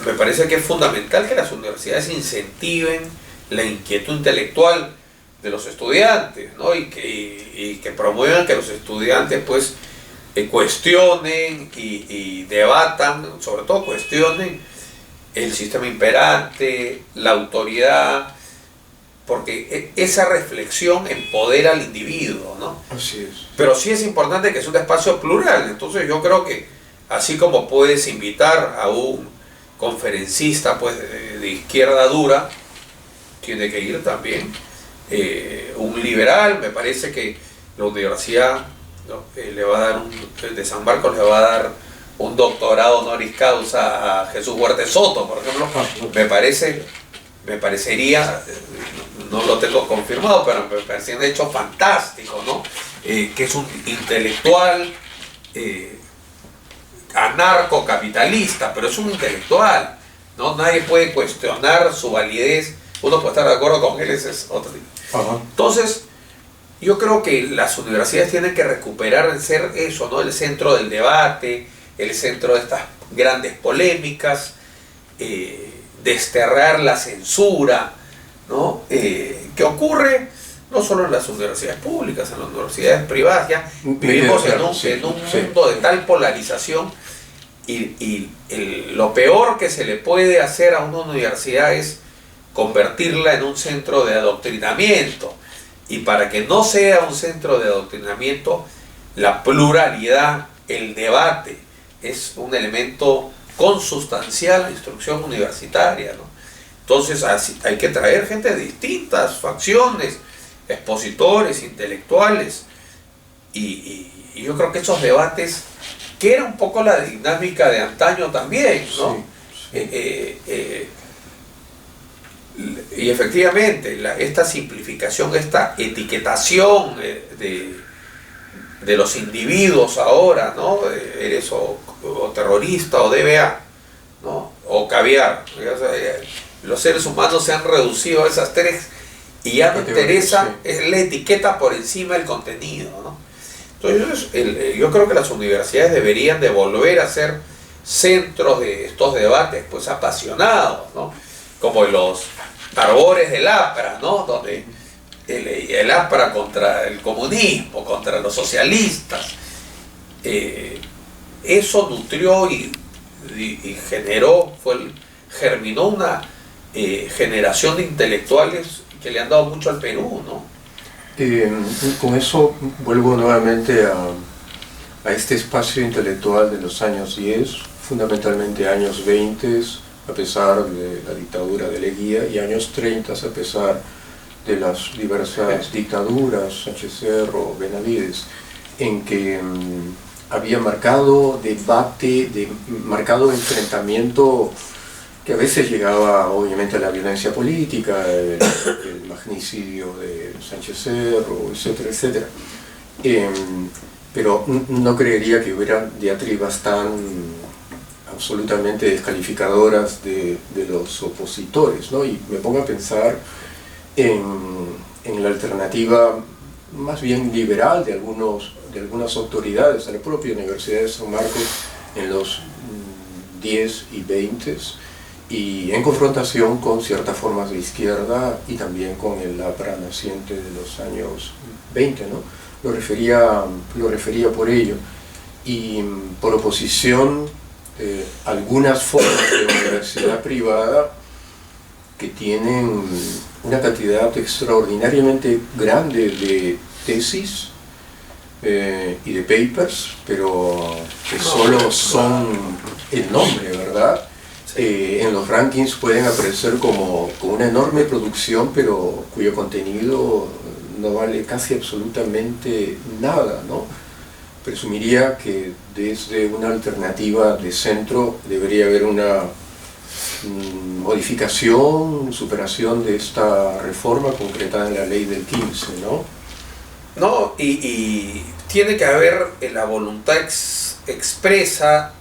Me parece que es fundamental que las universidades incentiven la inquietud intelectual de los estudiantes, ¿no? Y que promuevan que los estudiantes pues cuestionen y debatan, sobre todo cuestionen el sistema imperante, la autoridad, porque esa reflexión empodera al individuo, ¿no? Así es. Pero sí es importante que sea un espacio plural. Entonces yo creo que así como puedes invitar a un conferencista pues de izquierda dura, tiene que ir también un liberal. Me parece que la universidad, ¿no?, le va a dar de San Marcos le va a dar un doctorado honoris causa a Jesús Huerta Soto, por ejemplo. Me parecería, no lo tengo confirmado, pero me parece un hecho fantástico, ¿no? Que es un intelectual anarcocapitalista, pero es un intelectual, ¿no? Nadie puede cuestionar su validez. Uno puede estar de acuerdo con él, ese es otro tipo. Entonces, yo creo que las universidades tienen que recuperar ser eso, ¿no? El centro del debate, el centro de estas grandes polémicas, desterrar la censura, ¿no? Que ocurre no solo en las universidades públicas, en las universidades privadas. Ya vivimos en un mundo de tal polarización y lo peor que se le puede hacer a una universidad es convertirla en un centro de adoctrinamiento. Y para que no sea un centro de adoctrinamiento, la pluralidad, el debate, es un elemento consustancial a la instrucción universitaria, ¿no? Entonces hay que traer gente de distintas facciones, expositores, intelectuales, y yo creo que esos debates, que era un poco la dinámica de antaño también, ¿no? Y efectivamente, esta simplificación, esta etiquetación de los individuos ahora, ¿no? Eres o terrorista o DBA, ¿no? O caviar. Los seres humanos se han reducido a esas tres y ya no interesa, es la etiqueta por encima del contenido, ¿no? Entonces yo creo que las universidades deberían de volver a ser centros de estos debates pues apasionados, ¿no? Como los arbores del APRA, ¿no? Donde el APRA contra el comunismo, contra los socialistas, eso nutrió y generó, germinó una generación de intelectuales que le han dado mucho al Perú, ¿no? Con eso vuelvo nuevamente a este espacio intelectual de los años 10, fundamentalmente años 20, a pesar de la dictadura de Leguía, y años 30, a pesar de las diversas dictaduras, Sánchez Cerro, Benavides, en que había marcado debate, marcado enfrentamiento que a veces llegaba obviamente a la violencia política, el magnicidio de Sánchez Cerro, etcétera, etcétera. Pero no creería que hubiera diatribas tan absolutamente descalificadoras de los opositores, ¿no? Y me pongo a pensar en la alternativa más bien liberal de algunas autoridades, de la propia Universidad de San Marcos en los 10 y 20, y en confrontación con ciertas formas de izquierda y también con el APRA naciente de los años 20, ¿no? Lo refería por ello. Y por oposición, algunas formas de universidad privada que tienen una cantidad extraordinariamente grande de tesis y de papers, pero que solo son el nombre, ¿verdad? En los rankings pueden aparecer como una enorme producción, pero cuyo contenido no vale casi absolutamente nada, ¿no? Presumiría que desde una alternativa de centro debería haber una modificación, superación de esta reforma concretada en la ley del 15, ¿no? No, y tiene que haber la voluntad expresa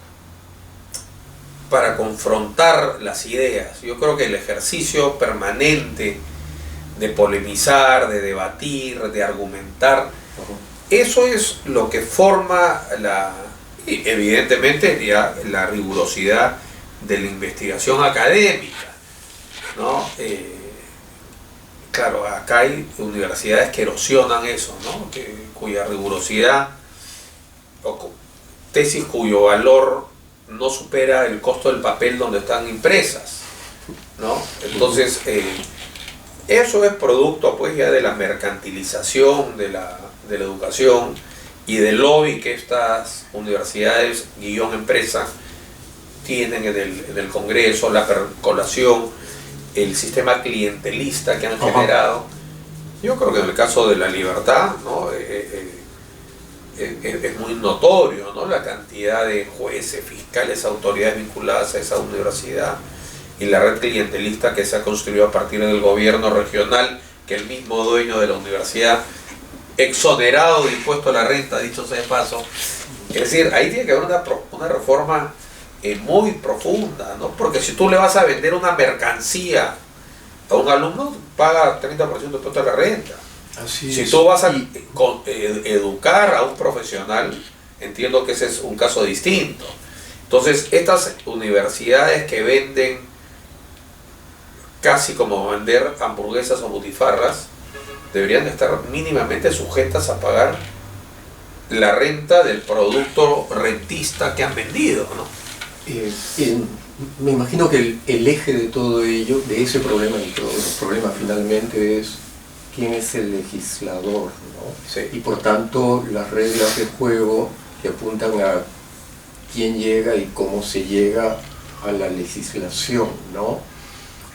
para confrontar las ideas. Yo creo que el ejercicio permanente de polemizar, de debatir, de argumentar, eso es lo que forma evidentemente la rigurosidad de la investigación académica, ¿no? Claro, acá hay universidades que erosionan eso, ¿no? Cuya rigurosidad, o tesis cuyo valor no supera el costo del papel donde están impresas, ¿no? Entonces, Eso es producto pues ya de la mercantilización de la educación y del lobby que estas universidades empresa tienen en el Congreso, la percolación, el sistema clientelista que han generado. Yo creo que en el caso de La Libertad, ¿no? Es muy notorio, ¿no? La cantidad de jueces, fiscales, autoridades vinculadas a esa universidad y la red clientelista que se ha construido a partir del gobierno regional, que el mismo dueño de la universidad, exonerado de impuesto a la renta, dicho sea de paso. Es decir, ahí tiene que haber una reforma muy profunda, ¿no? Porque si tú le vas a vender una mercancía a un alumno, paga 30% de impuesto a la renta. Si tú vas a educar a un profesional, entiendo que ese es un caso distinto. Entonces, estas universidades que venden casi como vender hamburguesas o butifarras, deberían estar mínimamente sujetas a pagar la renta del producto rentista que han vendido, ¿no? Me imagino que el eje de todo ello, de ese problema, el problema finalmente es quién es el legislador, ¿no? Sí. Y por tanto las reglas de juego que apuntan a quién llega y cómo se llega a la legislación, ¿no?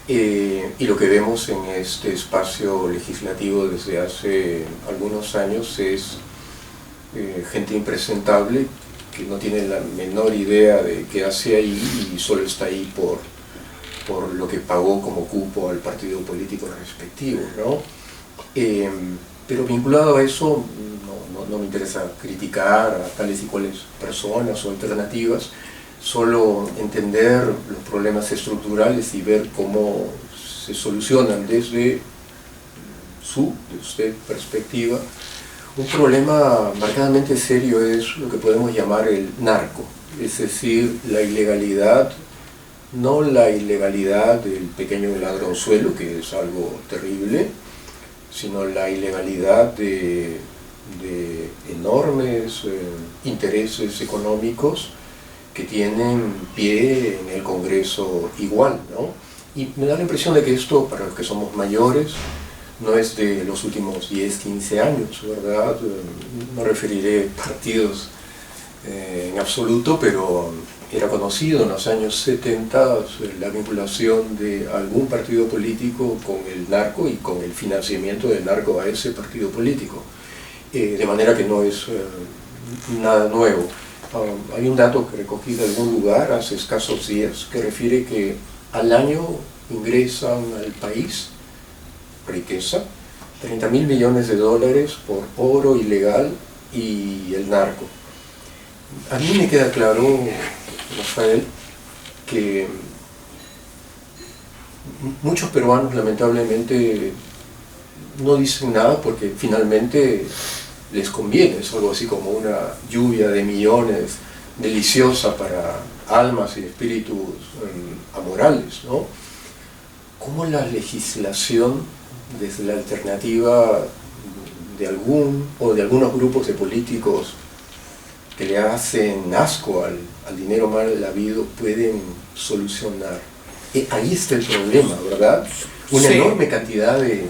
Y lo que vemos en este espacio legislativo desde hace algunos años es gente impresentable que no tiene la menor idea de qué hace ahí y solo está ahí por lo que pagó como cupo al partido político respectivo, ¿no? Pero vinculado a eso, no me interesa criticar a tales y cuales personas o alternativas, solo entender los problemas estructurales y ver cómo se solucionan desde de usted perspectiva. Un problema marcadamente serio es lo que podemos llamar el narco, es decir, la ilegalidad, no la ilegalidad del pequeño ladronzuelo, que es algo terrible, sino la ilegalidad de enormes intereses económicos que tienen pie en el Congreso igual, ¿no? Y me da la impresión de que esto, para los que somos mayores, no es de los últimos 10, 15 años, ¿verdad? No referiré partidos en absoluto, pero era conocido en los años 70 la vinculación de algún partido político con el narco y con el financiamiento del narco a ese partido político. De manera que no es nada nuevo. Hay un dato que recogí de algún lugar hace escasos días que refiere que al año ingresan al país riqueza, 30.000 millones de dólares por oro ilegal y el narco. A mí me queda claro, Rafael, que muchos peruanos lamentablemente no dicen nada porque finalmente les conviene, es algo así como una lluvia de millones deliciosa para almas y espíritus amorales, ¿no? ¿Cómo la legislación, desde la alternativa de algunos grupos de políticos que le hacen asco al dinero mal habido, pueden solucionar? Ahí está el problema, ¿verdad? Una enorme cantidad de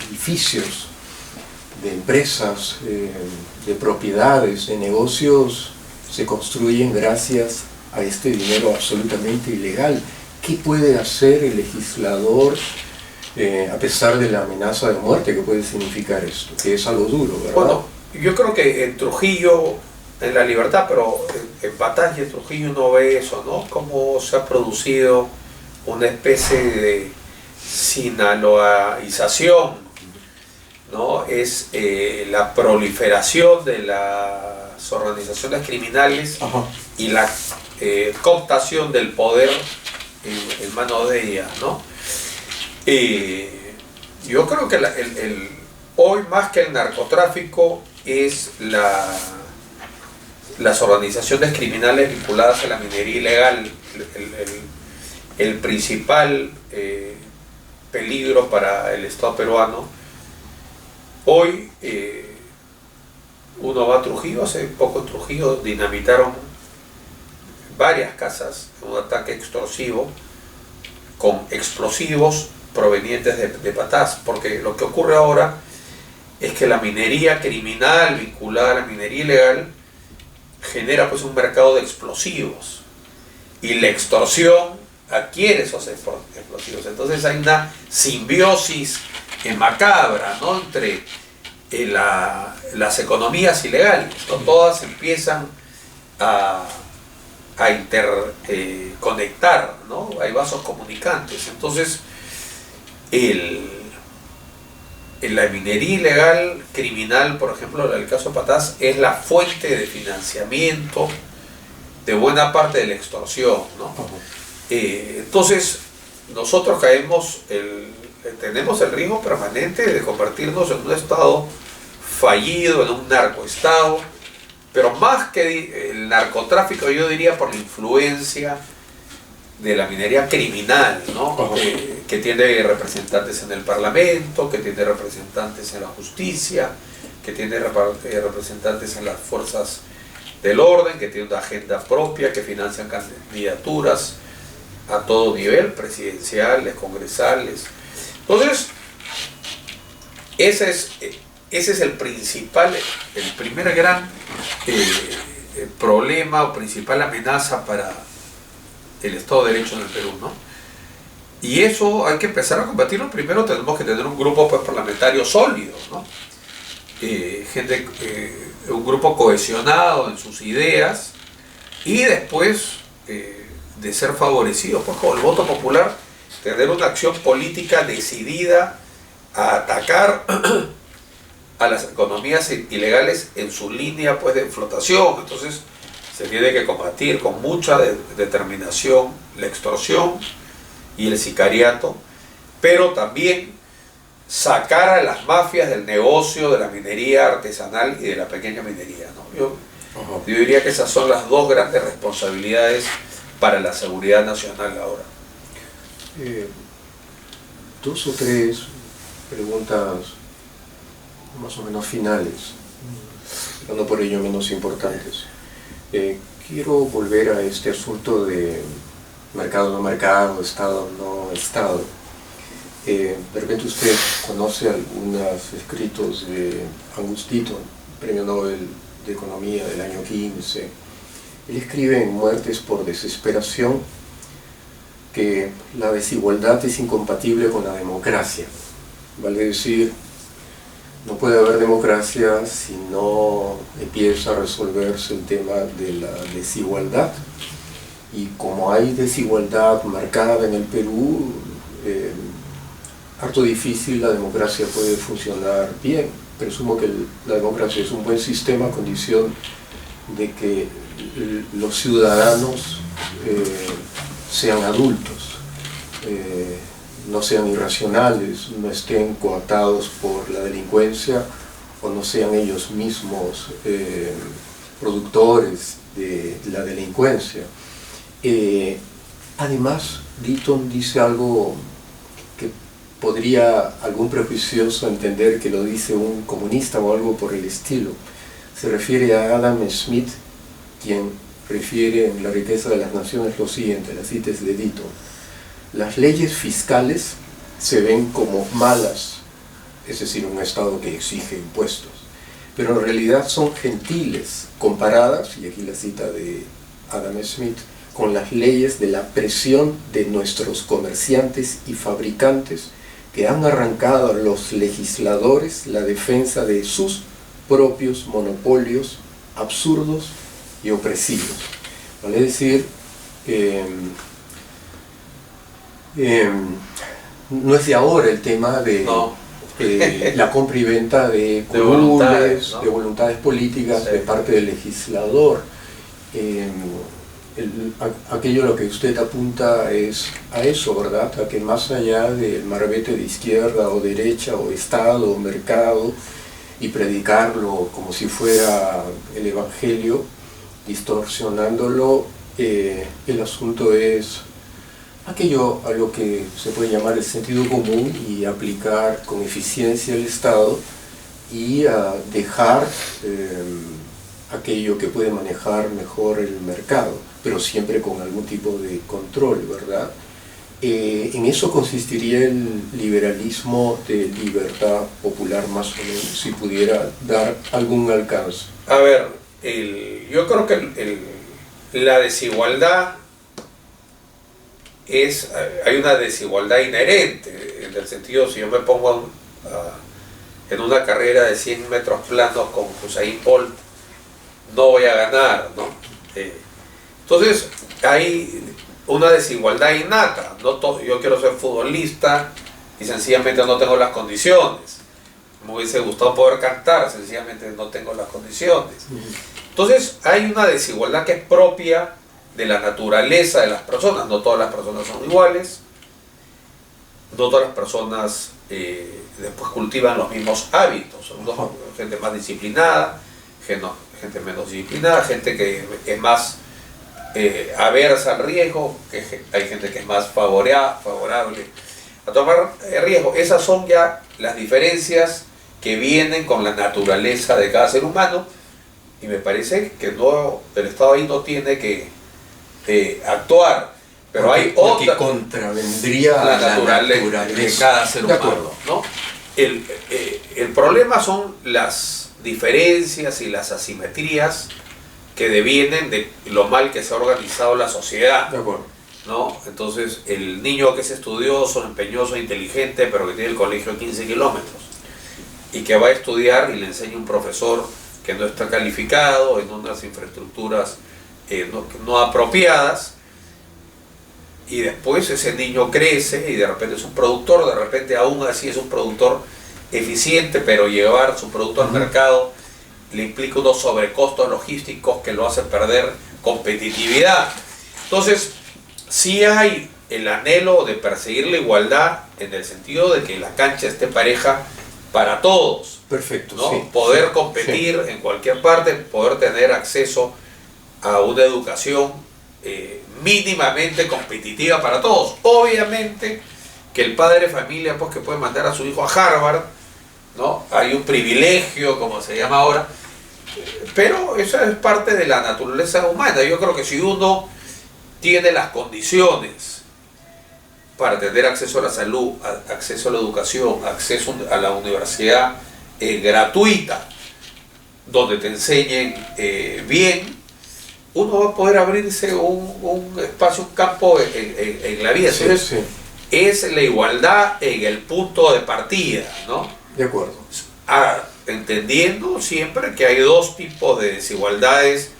edificios, de empresas, de propiedades, de negocios se construyen gracias a este dinero absolutamente ilegal. ¿Qué puede hacer el legislador a pesar de la amenaza de muerte que puede significar esto? Que es algo duro, ¿verdad? Bueno, yo creo que en Trujillo, en La Libertad, pero en Batalla, en Trujillo uno ve eso, ¿no? Cómo se ha producido una especie de sinaloaización, ¿no? Es la proliferación de las organizaciones criminales. Ajá. Y la cooptación del poder en manos de ellas, ¿no? Yo creo que hoy más que el narcotráfico es las organizaciones criminales vinculadas a la minería ilegal el principal peligro para el Estado peruano. Hoy uno va a Trujillo, hace poco en Trujillo dinamitaron varias casas en un ataque extorsivo con explosivos provenientes de Patás, porque lo que ocurre ahora es que la minería criminal vinculada a la minería ilegal genera pues un mercado de explosivos y la extorsión adquiere esos explosivos. Entonces hay una simbiosis macabra, ¿no?, entre las economías ilegales, ¿no? Todas empiezan a interconectar, ¿no? Hay vasos comunicantes. Entonces la minería ilegal criminal, por ejemplo, el caso de Patás, es la fuente de financiamiento de buena parte de la extorsión, ¿no? Entonces nosotros tenemos el riesgo permanente de convertirnos en un estado fallido, en un narcoestado, pero más que el narcotráfico, yo diría por la influencia de la minería criminal, ¿no? Que tiene representantes en el Parlamento, que tiene representantes en la justicia, que tiene representantes en las fuerzas del orden, que tiene una agenda propia, que financian candidaturas a todo nivel, presidenciales, congresales. Entonces, ese es el primer gran problema o principal amenaza para el Estado de Derecho en el Perú, ¿no? Y eso hay que empezar a combatirlo. Primero tenemos que tener un grupo pues, parlamentario sólido, ¿no? Un grupo cohesionado en sus ideas, y después de ser favorecido pues, con el voto popular, tener una acción política decidida a atacar a las economías ilegales en su línea pues, de flotación. Entonces se tiene que combatir con mucha determinación la extorsión y el sicariato, pero también sacar a las mafias del negocio de la minería artesanal y de la pequeña minería, ¿no? Yo diría que esas son las dos grandes responsabilidades para la seguridad nacional ahora. Dos o tres preguntas más o menos finales, pero no por ello menos importantes. Quiero volver a este asunto de mercado no mercado, Estado no Estado. De repente usted conoce algunos escritos de Angus Deaton, Premio Nobel de Economía del año 15. Él escribe en Muertes por Desesperación que la desigualdad es incompatible con la democracia. Vale decir, no puede haber democracia si no empieza a resolverse el tema de la desigualdad. Y como hay desigualdad marcada en el Perú, harto difícil la democracia puede funcionar bien. Presumo que la democracia es un buen sistema a condición de que los ciudadanos sean adultos, no sean irracionales, no estén coartados por la delincuencia o no sean ellos mismos productores de la delincuencia. Además, Deaton dice algo que podría algún prejuicioso entender que lo dice un comunista o algo por el estilo. Se refiere a Adam Smith, quien refiere en La riqueza de las naciones lo siguiente, la cita es de Deaton: las leyes fiscales se ven como malas, es decir, un Estado que exige impuestos, pero en realidad son gentiles comparadas, y aquí la cita de Adam Smith, con las leyes de la presión de nuestros comerciantes y fabricantes que han arrancado a los legisladores la defensa de sus propios monopolios absurdos y opresivos. Vale decir, no es de ahora el tema de la compra y venta de curules, de voluntades políticas, sí, de parte del legislador. Aquello a lo que usted apunta es a eso, ¿verdad? A que más allá del marbete de izquierda o derecha o Estado o mercado y predicarlo como si fuera el Evangelio, distorsionándolo, el asunto es aquello a lo que se puede llamar el sentido común y aplicar con eficiencia el Estado y dejar aquello que puede manejar mejor el mercado, pero siempre con algún tipo de control, ¿verdad? ¿En eso consistiría el liberalismo de libertad popular más o menos, si pudiera dar algún alcance? A ver, yo creo que la desigualdad hay una desigualdad inherente, en el sentido, si yo me pongo en una carrera de 100 metros planos con Usain Bolt, no voy a ganar, ¿no? Entonces, hay una desigualdad innata. Yo quiero ser futbolista y sencillamente no tengo las condiciones. Me hubiese gustado poder cantar, sencillamente no tengo las condiciones. Entonces, hay una desigualdad que es propia de la naturaleza de las personas. No todas las personas son iguales, no todas las personas después cultivan los mismos hábitos. Son gente más disciplinada, gente menos disciplinada, gente que es más aversa al riesgo, hay gente que es más favorable a tomar riesgo. Esas son ya las diferencias que vienen con la naturaleza de cada ser humano, y me parece que el Estado ahí no tiene que actuar, pero hay porque otra contravendría la naturaleza de cada ser humano, ¿no? El problema son las diferencias y las asimetrías que devienen de lo mal que se ha organizado la sociedad. De acuerdo. ¿No? Entonces, el niño que es estudioso, empeñoso, inteligente, pero que tiene el colegio a 15 kilómetros y que va a estudiar y le enseña un profesor que no está calificado, en unas infraestructuras no apropiadas, y después ese niño crece y de repente es un productor, de repente aún así es un productor eficiente, pero llevar su producto al mercado le implica unos sobrecostos logísticos que lo hacen perder competitividad. Entonces, sí hay el anhelo de perseguir la igualdad en el sentido de que la cancha esté pareja para todos. Perfecto, ¿no? sí. Poder competir en cualquier parte, poder tener acceso a una educación mínimamente competitiva para todos. Obviamente que el padre de familia, pues, que puede mandar a su hijo a Harvard, ¿no? Hay un privilegio, como se llama ahora, pero eso es parte de la naturaleza humana. Yo creo que si uno tiene las condiciones para tener acceso a la salud, acceso a la educación, acceso a la universidad gratuita, donde te enseñen bien, uno va a poder abrirse un espacio, un campo en la vida. Entonces, sí. Es la igualdad en el punto de partida, ¿no? De acuerdo. Entendiendo siempre que hay dos tipos de desigualdades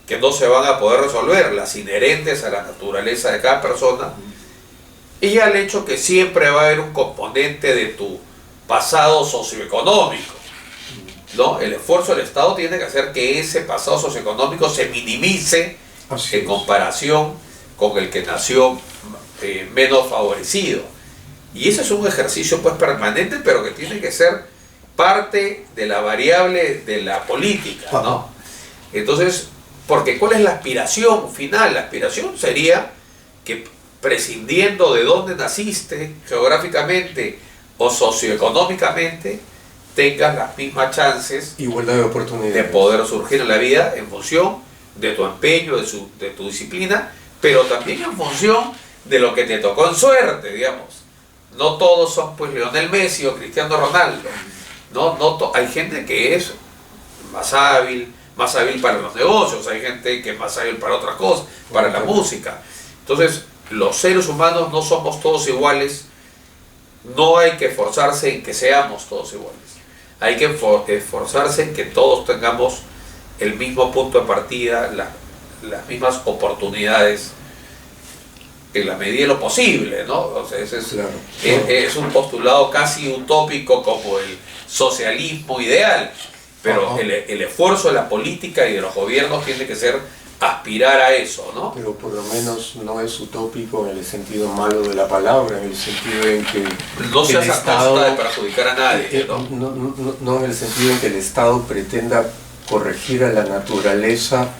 que no se van a poder resolver: las inherentes a la naturaleza de cada persona y al hecho que siempre va a haber un componente de tu pasado socioeconómico, ¿no? El esfuerzo del Estado tiene que hacer que ese pasado socioeconómico se minimice en comparación con el que nació menos favorecido. Y ese es un ejercicio, pues, permanente, pero que tiene que ser parte de la variable de la política, ¿no? Entonces, porque ¿cuál es la aspiración final? La aspiración sería que, prescindiendo de dónde naciste geográficamente o socioeconómicamente, tengas las mismas chances, igualdad de oportunidades, de poder surgir en la vida en función de tu empeño, de tu disciplina, pero también en función de lo que te tocó en suerte, digamos. No todos son, pues, Lionel Messi o Cristiano Ronaldo. Hay gente que es más hábil para los negocios, hay gente que es más hábil para otras cosas, para la música. Entonces, los seres humanos no somos todos iguales, no hay que esforzarse en que seamos todos iguales. Hay que esforzarse en que todos tengamos el mismo punto de partida, las mismas oportunidades, en la medida de lo posible, ¿no? O sea, es un postulado casi utópico como el socialismo ideal, pero el esfuerzo de la política y de los gobiernos tiene que ser aspirar a eso, ¿no? Pero por lo menos no es utópico en el sentido malo de la palabra, en el sentido en que no se hace a costa de perjudicar a nadie, no en el sentido en que el Estado pretenda corregir a la naturaleza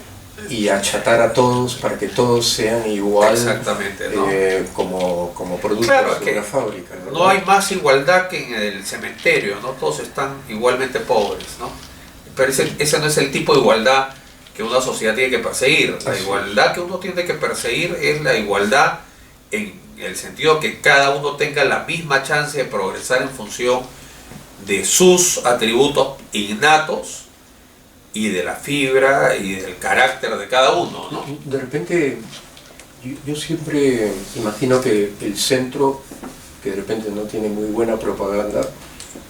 y achatar a todos para que todos sean igual. Exactamente, ¿no? como productos, claro, de una fábrica, ¿no? No hay más igualdad que en el cementerio, ¿no? Todos están igualmente pobres, ¿no? Pero ese no es el tipo de igualdad que una sociedad tiene que perseguir. La igualdad que uno tiene que perseguir es la igualdad en el sentido que cada uno tenga la misma chance de progresar en función de sus atributos innatos y de la fibra y del carácter de cada uno, ¿no? De repente, yo siempre imagino que el centro, que de repente no tiene muy buena propaganda,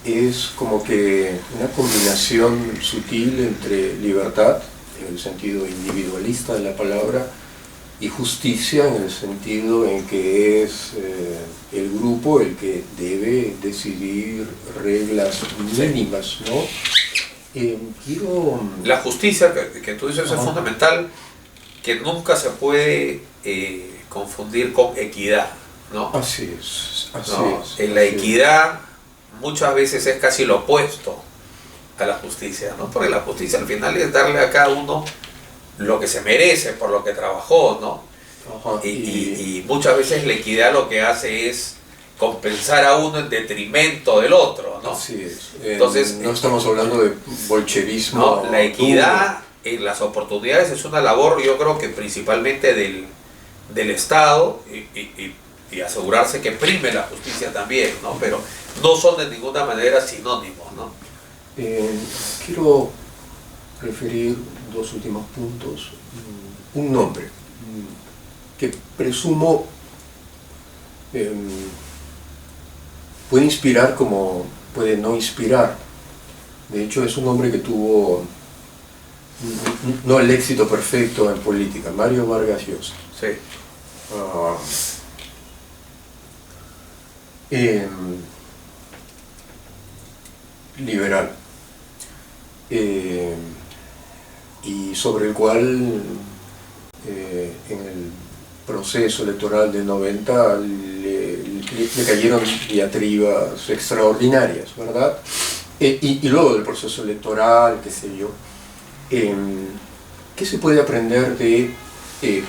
es como que una combinación sutil entre libertad, en el sentido individualista de la palabra, y justicia en el sentido en que es el grupo el que debe decidir reglas mínimas, ¿no? La justicia que tú dices es fundamental, que nunca se puede confundir con equidad, ¿no? Así es, así es. En la equidad muchas veces es casi lo opuesto a la justicia, ¿no? Porque la justicia al final es darle a cada uno lo que se merece por lo que trabajó, ¿no? Ajá, y muchas veces la equidad lo que hace es compensar a uno en detrimento del otro, ¿no? Así es. Entonces, no estamos hablando de bolchevismo. No, la equidad en las oportunidades es una labor, yo creo que principalmente del Estado y asegurarse que prime la justicia también, ¿no? Pero no son de ninguna manera sinónimos, ¿no? Quiero referir dos últimos puntos. Un nombre que presumo puede inspirar como puede no inspirar. De hecho, es un hombre que tuvo no el éxito perfecto en política, Mario Vargas Llosa. Sí. Liberal. Y sobre el cual en el proceso electoral del 90 le cayeron diatribas extraordinarias, ¿verdad? Y luego del proceso electoral, qué sé yo, ¿qué se puede aprender de,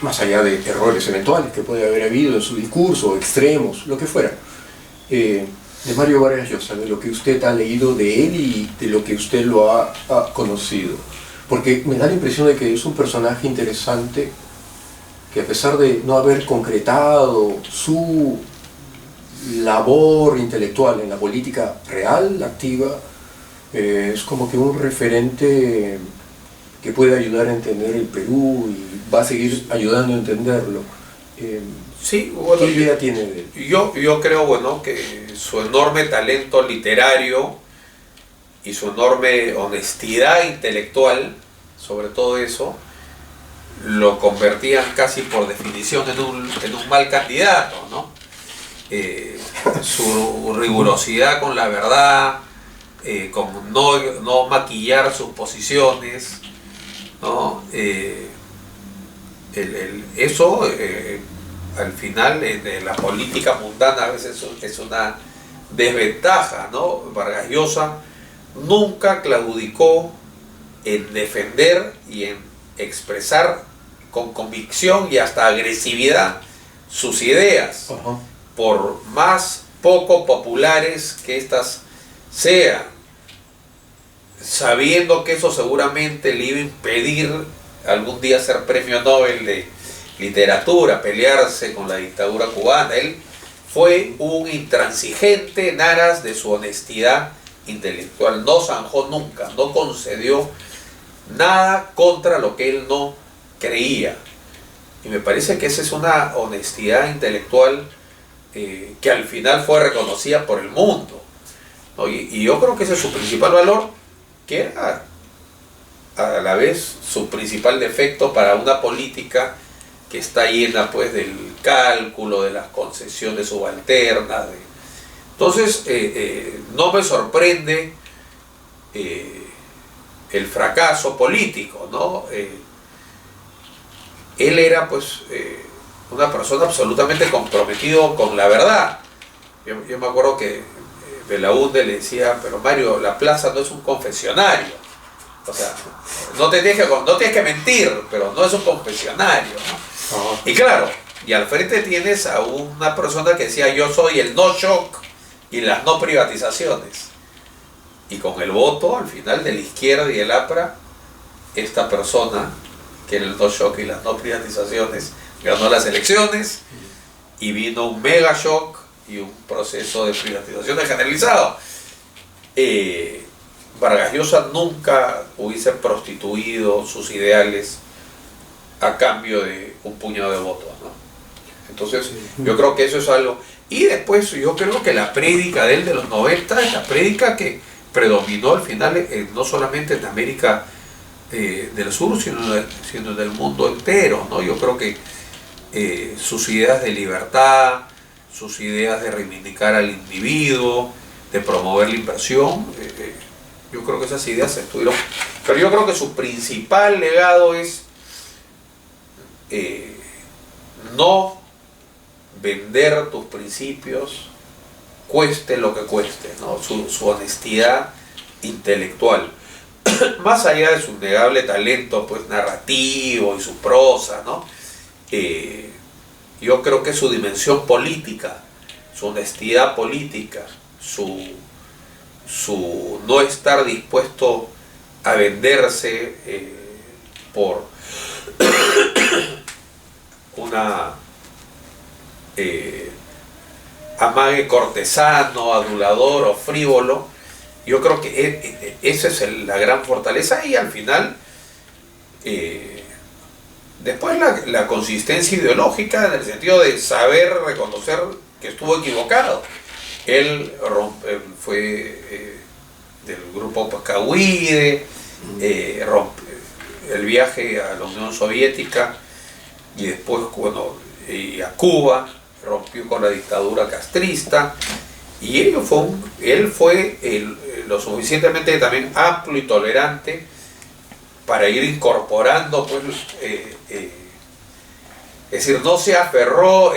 más allá de errores eventuales que puede haber habido en su discurso, extremos, lo que fuera, de Mario Vargas Llosa, de lo que usted ha leído de él y de lo que usted lo ha conocido? Porque me da la impresión de que es un personaje interesante que, a pesar de no haber concretado su labor intelectual en la política real, activa, es como que un referente que puede ayudar a entender el Perú y va a seguir ayudando a entenderlo. Sí, bueno, ¿qué idea tiene de él? Yo creo, bueno, que su enorme talento literario y su enorme honestidad intelectual, sobre todo eso, lo convertían casi por definición en un mal candidato, ¿no? Su rigurosidad con la verdad, con no maquillar sus posiciones, ¿no? Eso al final en la política mundana a veces es una desventaja, ¿no? Vargas Llosa nunca claudicó en defender y en expresar con convicción y hasta agresividad sus ideas, por más poco populares que éstas sean, sabiendo que eso seguramente le iba a impedir algún día ser premio Nobel de literatura, pelearse con la dictadura cubana. Él fue un intransigente en aras de su honestidad intelectual, no zanjó nunca, no concedió nada contra lo que él no creía, y me parece que esa es una honestidad intelectual que al final fue reconocida por el mundo, ¿no? Y yo creo que ese es su principal valor, que era a la vez su principal defecto para una política que está llena pues del cálculo, de las concesiones subalternas. Entonces no me sorprende el fracaso político, ¿no? Él era pues una persona absolutamente comprometido con la verdad. Yo me acuerdo que Belaúnde le decía, pero Mario, la plaza no es un confesionario. O sea, no tienes que mentir, pero no es un confesionario, ¿no? Y claro, y al frente tienes a una persona que decía, yo soy el no shock y las no privatizaciones. Y con el voto al final de la izquierda y el APRA, esta persona, que era el no shock y las no privatizaciones, ganó las elecciones y vino un mega shock y un proceso de privatización generalizado. Vargas Llosa nunca hubiese prostituido sus ideales a cambio de un puñado de votos, ¿no? Entonces, yo creo que eso es algo. Y después, yo creo que la prédica de él de los 90 es la prédica que predominó al final, no solamente en América del Sur, sino en el mundo entero, ¿no? Yo creo que sus ideas de libertad, sus ideas de reivindicar al individuo, de promover la inversión, yo creo que esas ideas estuvieron. Pero yo creo que su principal legado es no vender tus principios, cueste lo que cueste, ¿no? Su honestidad intelectual. Más allá de su innegable talento, pues, narrativo y su prosa, ¿no? Yo creo que su dimensión política, su honestidad política, su no estar dispuesto a venderse por una amague cortesano, adulador o frívolo, yo creo que esa es la gran fortaleza. Y al final después la consistencia ideológica, en el sentido de saber reconocer que estuvo equivocado. Él fue del grupo Pascagoide, el viaje a la Unión Soviética y después a Cuba, rompió con la dictadura castrista, y él fue lo suficientemente también amplio y tolerante para ir incorporando, pues, es decir, no se aferró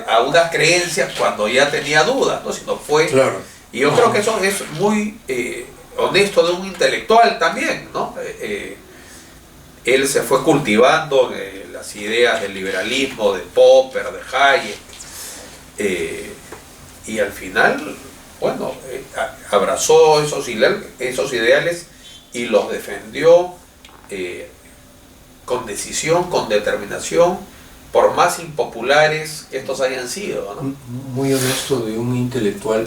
a unas creencias cuando ya tenía dudas, ¿no? Sino fue, claro. Y yo creo que eso es muy honesto de un intelectual también, ¿no? Él se fue cultivando las ideas del liberalismo, de Popper, de Hayek, y al final, bueno, abrazó esos ideales y los defendió con decisión, con determinación, por más impopulares que estos hayan sido, ¿no? Muy honesto de un intelectual,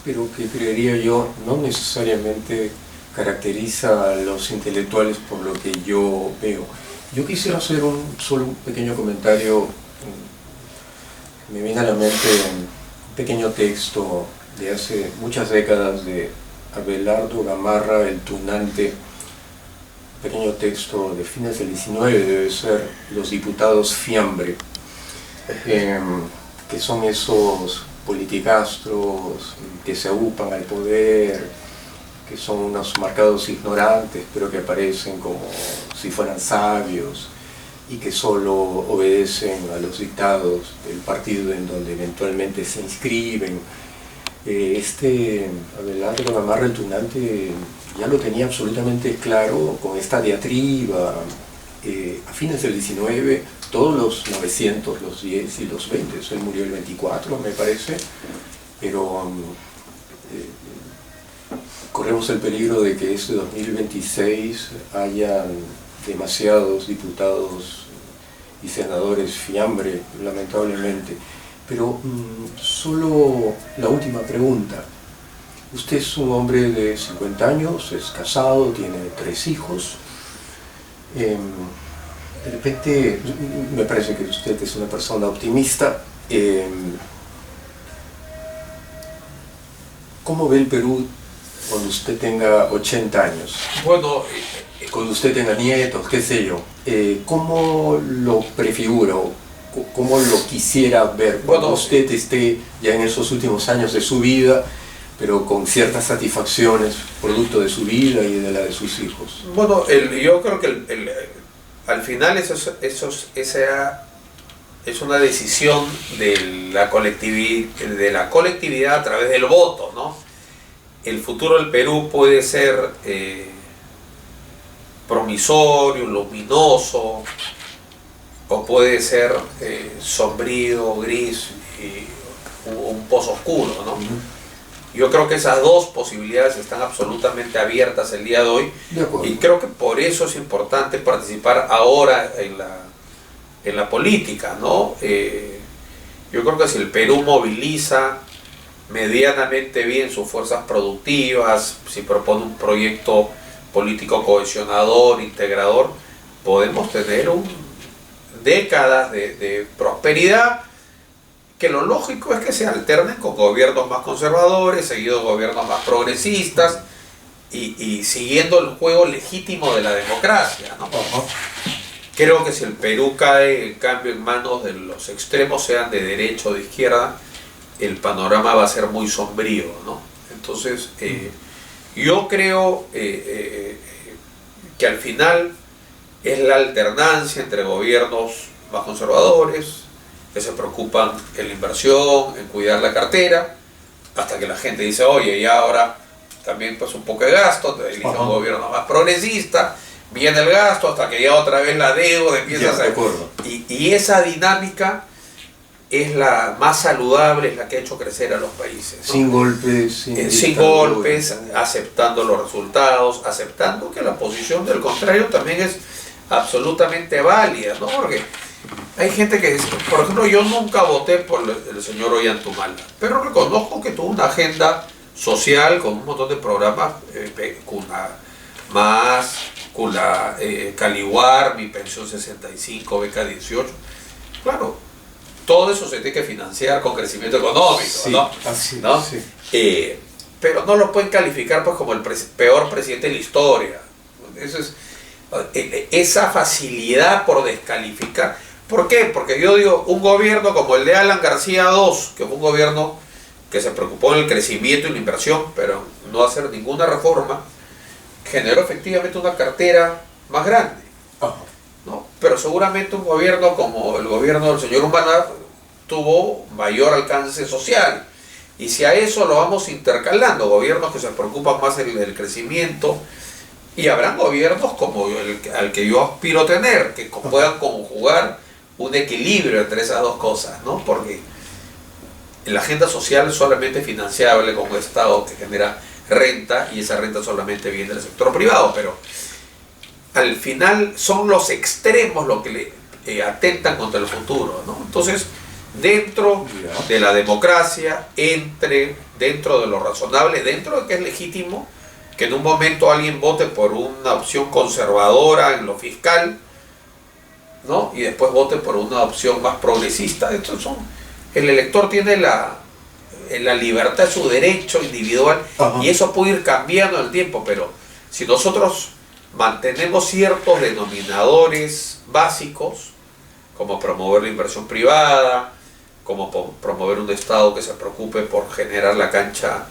pero que creería yo no necesariamente caracteriza a los intelectuales por lo que yo veo. Yo quisiera hacer solo un pequeño comentario. Me viene a la mente un pequeño texto de hace muchas décadas de Abelardo Gamarra, el tunante, pequeño texto de fines del 19, debe ser, Los diputados fiambre, que son esos politicastros que se aúpan al poder, que son unos marcados ignorantes, pero que aparecen como si fueran sabios y que solo obedecen a los dictados del partido en donde eventualmente se inscriben. Abelardo Gamarra, el tunante, ya lo tenía absolutamente claro con esta diatriba. A fines del 19, todos los 900, los 10 y los 20, él murió el 24, me parece, pero corremos el peligro de que este 2026 hayan demasiados diputados y senadores fiambre, lamentablemente. Pero solo la última pregunta. Usted es un hombre de 50 años, es casado, tiene 3 hijos. De repente, me parece que usted es una persona optimista. ¿Cómo ve el Perú cuando usted tenga 80 años? Bueno, cuando usted tenga nietos, qué sé yo. ¿Cómo lo prefigura? ¿Cómo lo quisiera ver cuando usted esté ya en esos últimos años de su vida, pero con ciertas satisfacciones, producto de su vida y de la de sus hijos? Bueno, yo creo que al final esa es una decisión de la colectividad a través del voto, ¿no? El futuro del Perú puede ser promisorio, luminoso, o puede ser sombrío, gris y un pozo oscuro, ¿no? Yo creo que esas dos posibilidades están absolutamente abiertas el día de hoy, y creo que por eso es importante participar ahora en la política, ¿no? Yo creo que si el Perú moviliza medianamente bien sus fuerzas productivas, si propone un proyecto político cohesionador, integrador, podemos tener décadas de prosperidad, que lo lógico es que se alternen con gobiernos más conservadores, seguidos gobiernos más progresistas, y siguiendo el juego legítimo de la democracia, ¿no? Creo que si el Perú cae, en cambio, en manos de los extremos, sean de derecha o de izquierda, el panorama va a ser muy sombrío, ¿no? Entonces, yo creo que al final es la alternancia entre gobiernos más conservadores, que se preocupan en la inversión, en cuidar la cartera, hasta que la gente dice, oye, y ahora también pues un poco de gasto, te elige un gobierno más progresista, viene el gasto, hasta que ya otra vez la deuda empieza a ser... Y esa dinámica es la más saludable, es la que ha hecho crecer a los países, ¿no? Sin golpes, sin golpes, aceptando los resultados, aceptando que la posición del contrario también es absolutamente válida, ¿no? Porque hay gente que dice, por ejemplo, yo nunca voté por el señor Ollantaytamala, pero reconozco que tuvo una agenda social con un montón de programas, Caliwar, Mi Pensión 65, Beca 18, claro, todo eso se tiene que financiar con crecimiento económico, sí, ¿no? Así, ¿no? Sí. Pero no lo pueden calificar pues como el peor presidente de la historia. Eso es, esa facilidad por descalificar. ¿Por qué? Porque yo digo, un gobierno como el de Alan García II, que fue un gobierno que se preocupó en el crecimiento y la inversión, pero no hacer ninguna reforma, generó efectivamente una cartera más grande, ¿no? Pero seguramente un gobierno como el gobierno del señor Humala tuvo mayor alcance social. Y si a eso lo vamos intercalando, gobiernos que se preocupan más del crecimiento, y habrán gobiernos como al que yo aspiro a tener, que puedan conjugar un equilibrio entre esas dos cosas, ¿no? Porque la agenda social es solamente financiable con un Estado que genera renta, y esa renta solamente viene del sector privado, pero al final son los extremos los que le atentan contra el futuro, ¿no? Entonces, dentro de la democracia, dentro de lo razonable, dentro de que es legítimo que en un momento alguien vote por una opción conservadora en lo fiscal, ¿no? Y después vote por una opción más progresista. El elector tiene la libertad, su derecho individual, y eso puede ir cambiando en el tiempo, pero si nosotros mantenemos ciertos denominadores básicos, como promover la inversión privada, como promover un Estado que se preocupe por generar la cancha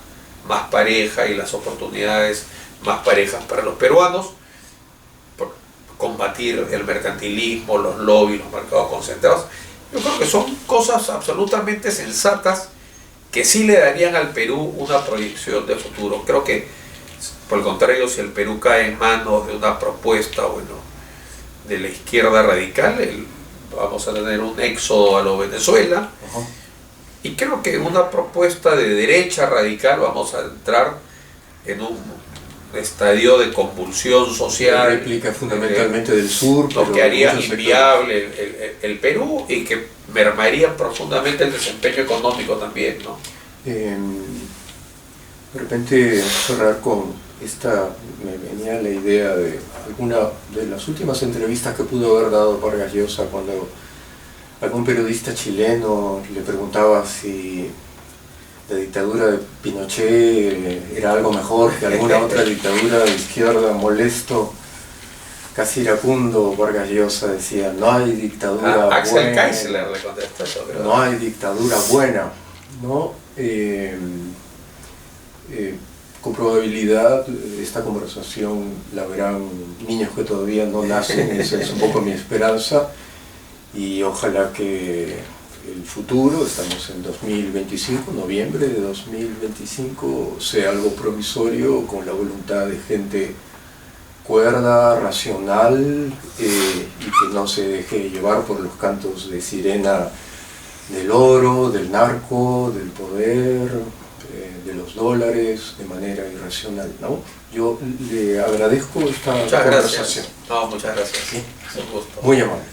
más pareja y las oportunidades más parejas para los peruanos, por combatir el mercantilismo, los lobbies, los mercados concentrados, yo creo que son cosas absolutamente sensatas que sí le darían al Perú una proyección de futuro. Creo que, por el contrario, si el Perú cae en manos de una propuesta, de la izquierda radical, vamos a tener un éxodo a lo Venezuela. Y creo que una propuesta de derecha radical vamos a entrar en un estadio de convulsión social. Réplica fundamentalmente del sur. Lo que haría inviable el Perú, y que mermaría profundamente el desempeño económico también, ¿no? De repente cerrar con esta, me venía la idea de alguna de las últimas entrevistas que pudo haber dado Vargas Llosa, cuando algún periodista chileno le preguntaba si la dictadura de Pinochet era algo mejor que alguna otra dictadura de izquierda. Molesto, casi iracundo, Vargas Llosa decía: no hay dictadura buena. Axel Kicillof le contestó eso, ¿verdad? No hay dictadura buena, ¿no? Con probabilidad esta conversación la verán niños que todavía no nacen, esa es un poco mi esperanza, y ojalá que el futuro, estamos en 2025, noviembre de 2025, sea algo provisorio, con la voluntad de gente cuerda, racional, y que no se deje llevar por los cantos de sirena del oro, del narco, del poder, de los dólares, de manera irracional, ¿no? Yo le agradezco esta conversación. Muchas gracias. ¿Sí? Es un gusto. Muy amable.